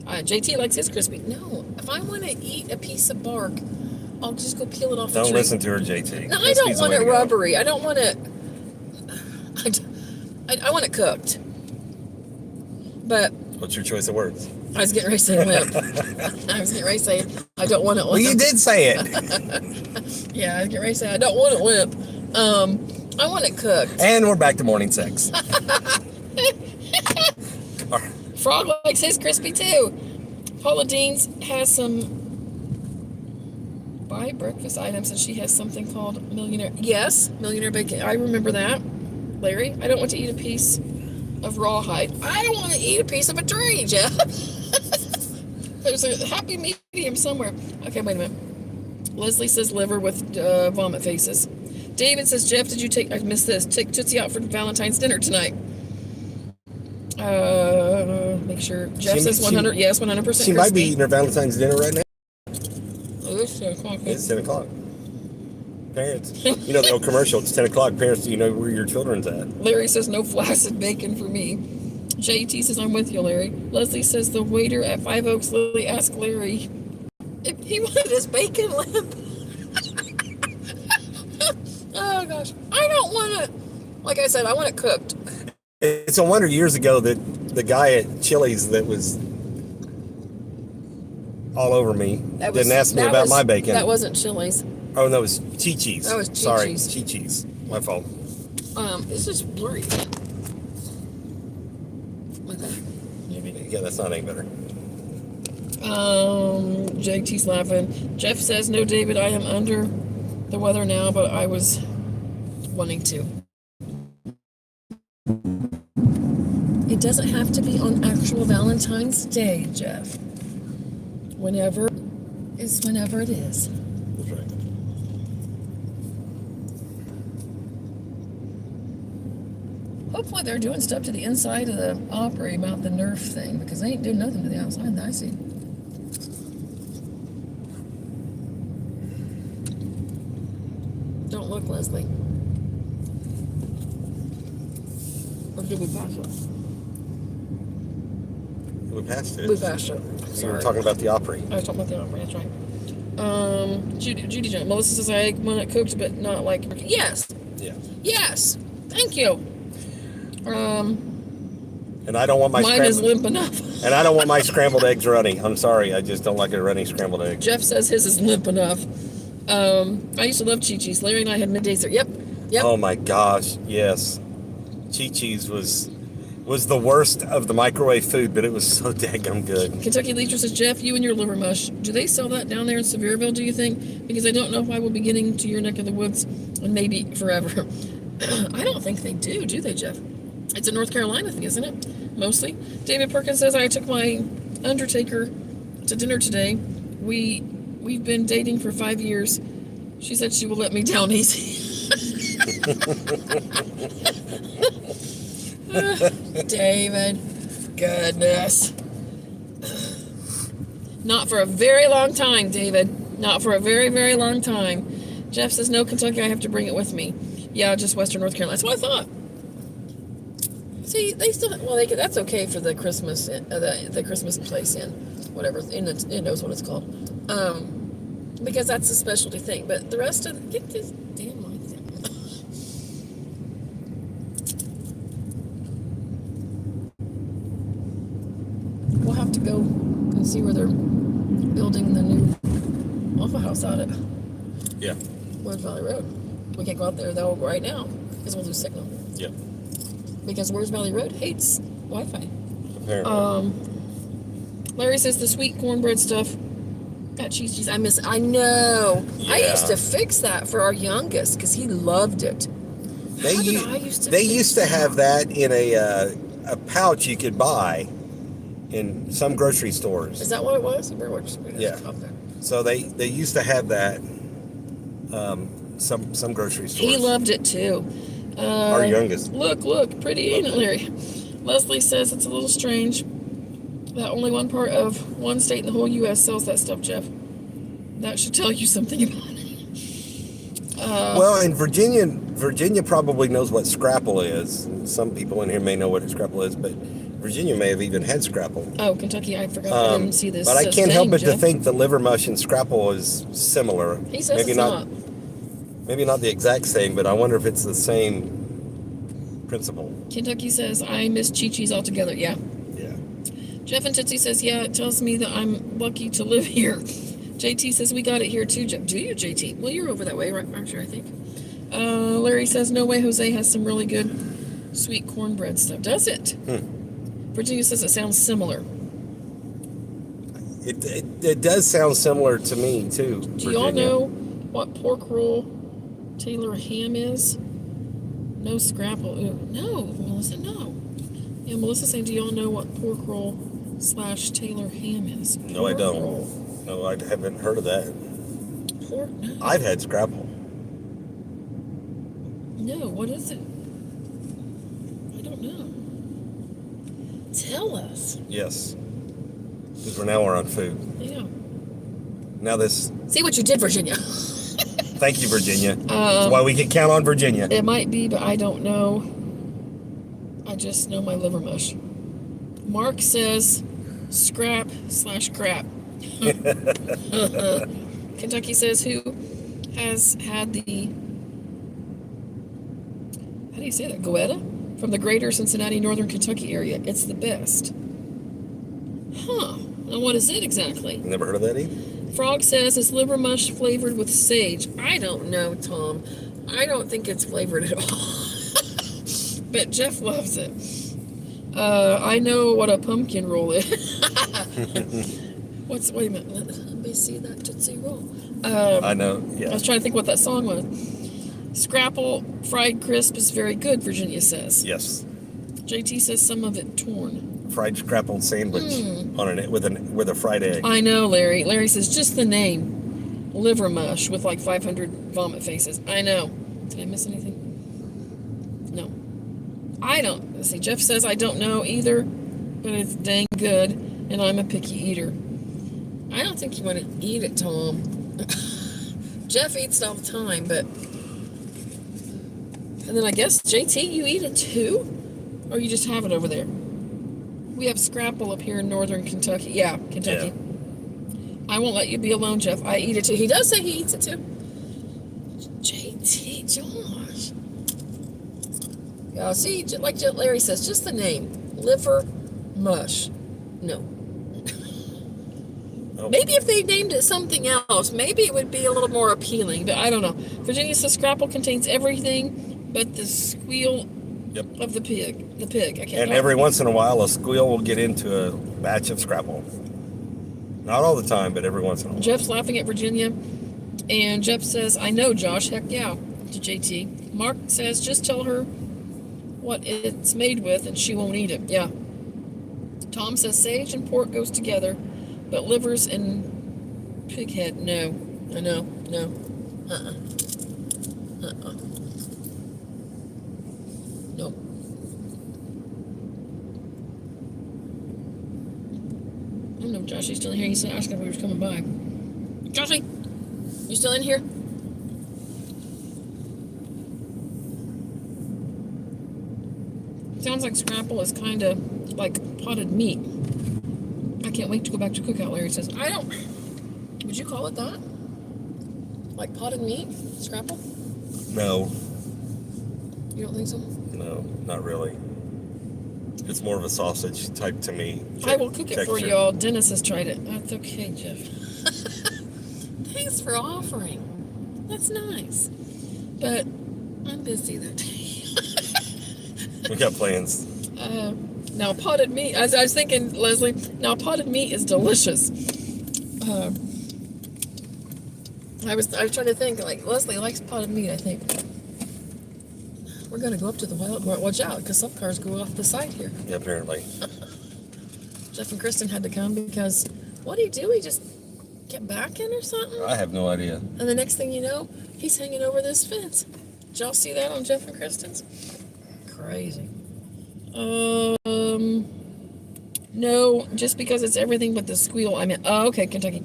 JT likes his crispy. No, if I want to eat a piece of bark, I'll just go peel it off the tree. Don't listen to her, JT. No, I don't want it rubbery. I don't want it... I want it cooked. But... What's your choice of words? I was getting ready to say limp. I was getting ready to say I don't want it limp. Well, you did say it. Yeah, I was getting ready to say I don't want it limp. I want it cooked. And we're back to morning sex. Frog likes his crispy too. Paula Dean's has some buy breakfast items, and she has something called Millionaire. Yes, Millionaire Bacon. I remember that. Larry, I don't want to eat a piece of rawhide. I don't want to eat a piece of a tree, Jeff. There's a happy medium somewhere. Okay, wait a minute. Leslie says liver with vomit faces. David says, Jeff, did you take, I missed this, take Tootsie out for Valentine's dinner tonight? Make sure. Jeff says 100, yes, 100%. She might be eating her Valentine's dinner right now. Oh, it's 10 o'clock. It's 10 o'clock. Parents, you know the old commercial, it's 10 o'clock. Parents, do you know where your children's at? Larry says no flaccid bacon for me. JT says, I'm with you, Larry. Leslie says the waiter at Five Oaks Lily asked Larry if he wanted his bacon limp. Oh, gosh. I don't want it. Like I said, I want it cooked. It's a wonder years ago that the guy at Chili's that was all over me didn't ask me about my bacon. That wasn't Chili's. Oh, no, it was Chi-Chi's. That was Chi-Chi's. Sorry, Chi-Chi's. My fault. It's just blurry. Okay. Yeah, that's not any better. JT's laughing. Jeff says, no, David, I am under the weather now, but I was wanting to. It doesn't have to be on actual Valentine's Day, Jeff. Whenever is whenever it is. That's right. Hopefully they're doing stuff to the inside of the Opry about the Nerf thing, because they ain't doing nothing to the outside that I see. Don't look, Leslie. Or did we pass it? We passed it. We passed it. We were talking about the Opry. I was talking about the Opry, that's right. Judy Jones. Melissa says I want it cooked, but not like... Yes. Yeah. Yes. Thank you. And I don't want my mine is limp enough. And I don't want my scrambled eggs runny. I'm sorry, I just don't like a runny scrambled egg. Jeff says his is limp enough. I used to love Chi-Chi's. Larry and I had middays there. Yep. Oh my gosh, yes. Chi-Chi's was the worst of the microwave food, but it was so daggum good. Kentucky Leacher says, Jeff, you and your liver mush. Do they sell that down there in Sevierville, do you think? Because I don't know if I will be getting to your neck of the woods and maybe forever. I don't think they do they, Jeff? It's a North Carolina thing, isn't it? Mostly. David Perkins says, I took my undertaker to dinner today. We've been dating for 5 years. She said she will let me down easy. David, goodness. Not for a very long time, David. Not for a very, very long time. Jeff says, no, Kentucky, I have to bring it with me. Yeah, just Western North Carolina. That's what I thought. See, they still that's okay for the Christmas the Christmas place in whatever it knows what it's called, because that's a specialty thing. But the rest of get this damn lights out. We'll have to go and see where they're building the new Waffle House out at. Yeah. Woods Valley Road. We can't go out there though right now because we'll lose signal. Yeah. Because Woods Valley Road hates Wi-Fi. Apparently. Larry says the sweet cornbread stuff. Got cheese. I know. Yeah. I used to fix that for our youngest because he loved it. They used to have that in a pouch you could buy in some grocery stores. Is that what it was? Yeah. Okay. So they used to have that some grocery stores. He loved it too. Our youngest. Look, pretty, ain't it, Larry? Leslie says it's a little strange that only one part of one state in the whole U.S. sells that stuff, Jeff. That should tell you something about it. Well, in Virginia probably knows what scrapple is. Some people in here may know what scrapple is, but Virginia may have even had scrapple. Oh, Kentucky, I forgot. I didn't see this. But I can't help but Jeff. to think the liver mush and scrapple is similar. He says maybe it's not. Maybe not the exact same, but I wonder if it's the same principle. Kentucky says, I miss Chi-Chi's altogether. Yeah. Yeah. Jeff and Tootsie says, yeah, it tells me that I'm lucky to live here. JT says, we got it here too, Jeff. Do you, JT? Well, you're over that way, right? I'm sure, I think. Larry says, no way, Jose has some really good sweet cornbread stuff. Does it? Virginia says it sounds similar. It does sound similar to me, too. Do y'all know what pork roll Taylor ham is? No scrapple. Ooh, no, Melissa, no. Yeah, Melissa saying, do y'all know what pork roll / Taylor ham is? No, I don't. Roll. No, I haven't heard of that. Pork? No. I've had scrapple. No, what is it? I don't know. Tell us. Yes. Because we're on food. Yeah. Now this... See what you did, Virginia. Thank you, Virginia. That's why we can count on Virginia. It might be, but I don't know. I just know my liver mush. Mark says scrap / crap. Kentucky says who has had the, how do you say that, Goetta? From the greater Cincinnati, northern Kentucky area. It's the best. Huh. Now what is it exactly? Never heard of that either. Frog says it's liver mush flavored with sage. I don't know, Tom. I don't think it's flavored at all. But Jeff loves it. I know what a pumpkin roll is. Wait a minute. Let me see that Tootsie Roll. I know, yeah. I was trying to think what that song was. Scrapple fried crisp is very good, Virginia says. Yes. JT says some of it torn. Fried scrappled sandwich on with a fried egg. I know, Larry. Larry says just the name, liver mush with like 500 vomit faces. I know. Did I miss anything? No. I don't. Let's see. Jeff says I don't know either, but it's dang good, and I'm a picky eater. I don't think you want to eat it, Tom. Jeff eats it all the time, but. And then I guess JT, you eat it too, or you just have it over there. We have scrapple up here in northern Kentucky. Yeah, Kentucky. Yeah. I won't let you be alone, Jeff. I eat it too. He does say he eats it too. JT, Josh. Yeah, see, like Larry says, just the name. Liver mush. No. Oh. Maybe if they named it something else, maybe it would be a little more appealing, but I don't know. Virginia says scrapple contains everything but the squeal of the pig. The pig. I can't. And every once in a while, a squeal will get into a batch of scrapple. Not all the time, but every once in a while. Jeff's laughing at Virginia, and Jeff says, "I know, Josh. Heck yeah." To JT. Mark says, "Just tell her what it's made with, and she won't eat it." Yeah. Tom says sage and pork goes together, but livers and pig head, no. I know, no. Nope. I don't know if Joshy's still in here. He's asking if we were coming by. Joshy, you still in here? Sounds like scrapple is kind of like potted meat. I can't wait to go back to cookout, Larry says. I don't... Would you call it that? Like potted meat? Scrapple? No. You don't think so? No, not really. It's more of a sausage type to me. I will cook it for texture. y'all. Dennis has tried it. That's okay, Jeff. Thanks for offering. That's nice. But I'm busy that day. We got plans. Now potted meat. I was thinking, Leslie. Now potted meat is delicious. I was trying to think. Like Leslie likes potted meat. I think we're gonna go up to the wild. Watch out, because some cars go off the side here. Yeah, apparently. Jeff and Kristen had to come because what did he do? He just get back in or something? I have no idea. And the next thing you know, he's hanging over this fence. Did y'all see that on Jeff and Kristen's? Crazy. No, just because it's everything but the squeal. I mean, oh, okay, Kentucky.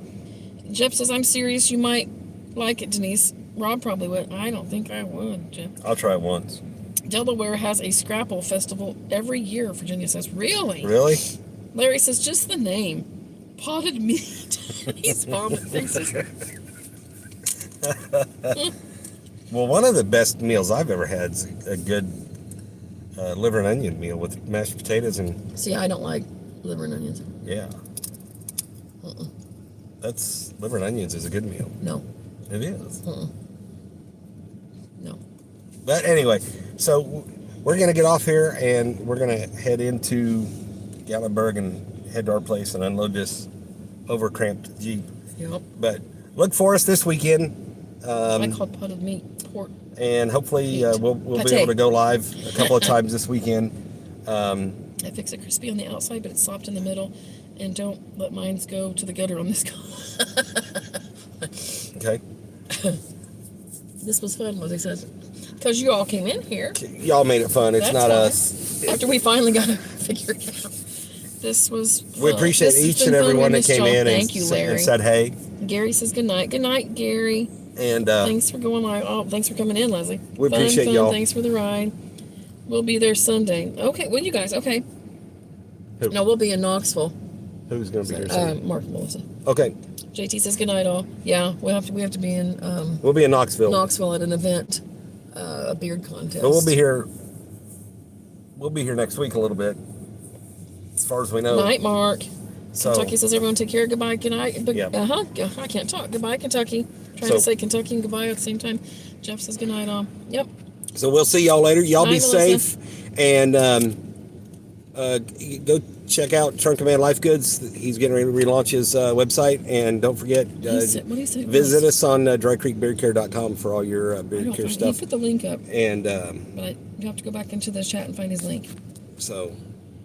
Jeff says, I'm serious. You might like it, Denise. Rob probably would. I don't think I would, Jeff. I'll try it once. Delaware has a Scrapple festival every year, Virginia says. Really? Really? Larry says, just the name. Potted meat. He's vomiting. Well, one of the best meals I've ever had is a good liver and onion meal with mashed potatoes and... See, I don't like liver and onions. Yeah. That's... Liver and onions is a good meal. No. It is. No. But anyway, so we're going to get off here and we're going to head into Gatlinburg and head to our place and unload this overcramped Jeep. Yep. But look for us this weekend. I call potted meat pork. And hopefully we'll be Pate. able to go live a couple of times this weekend. I fix it crispy on the outside, but it's soft in the middle. And don't let mine go to the gutter on this car. Okay. This was fun, Lizzie says. Because you all came in here. Y'all made it fun. It's That's not fun. us. After we finally got to figure it out. This was fun. We appreciate This has each been and fun. every We one that missed came y'all. in Thank you, and Larry. said hey. Gary says good night. Good night, Gary. And Thanks for going live. Oh, thanks for coming in, Leslie. We appreciate y'all. Thanks for the ride. We'll be there Sunday. Okay, well, you guys, okay. Who? No, we'll be in Knoxville. Who's going to be here Sunday? Mark and Melissa. Okay. JT says good night, all. Yeah, we have to be in We'll be in Knoxville. Knoxville at an event, a beard contest. But we'll be here. We'll be here next week a little bit, as far as we know. Night, Mark. So, Kentucky says everyone take care. Goodbye. Good night. Yep. I can't talk. Goodbye, Kentucky. Trying So- to say Kentucky and goodbye at the same time. Jeff says good night, all. Yep. So we'll see y'all later. Y'all be Night, Melissa. safe. And go check out Trunk Command Life Goods. He's getting ready to relaunch his website. And don't forget, What do you say? visit us on drycreekbeardcare.com for all your beard care He stuff. put the link up, And but you have to go back into the chat and find his link. so,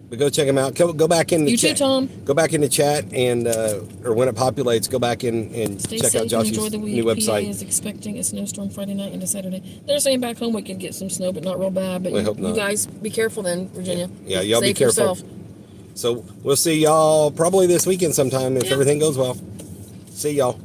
but go check them out. Go back in the You too, chat. Tom. Go back in the chat and or when it populates, go back in and Stay check safe out Josh's and enjoy the week. new PA website. is expecting a snowstorm Friday night into Saturday. They're saying back home we could get some snow, but not real bad. But We hope not. You guys be careful then, Virginia. Yeah, y'all be Save careful. yourself. So we'll see y'all probably this weekend sometime if Yeah. everything goes well. See y'all.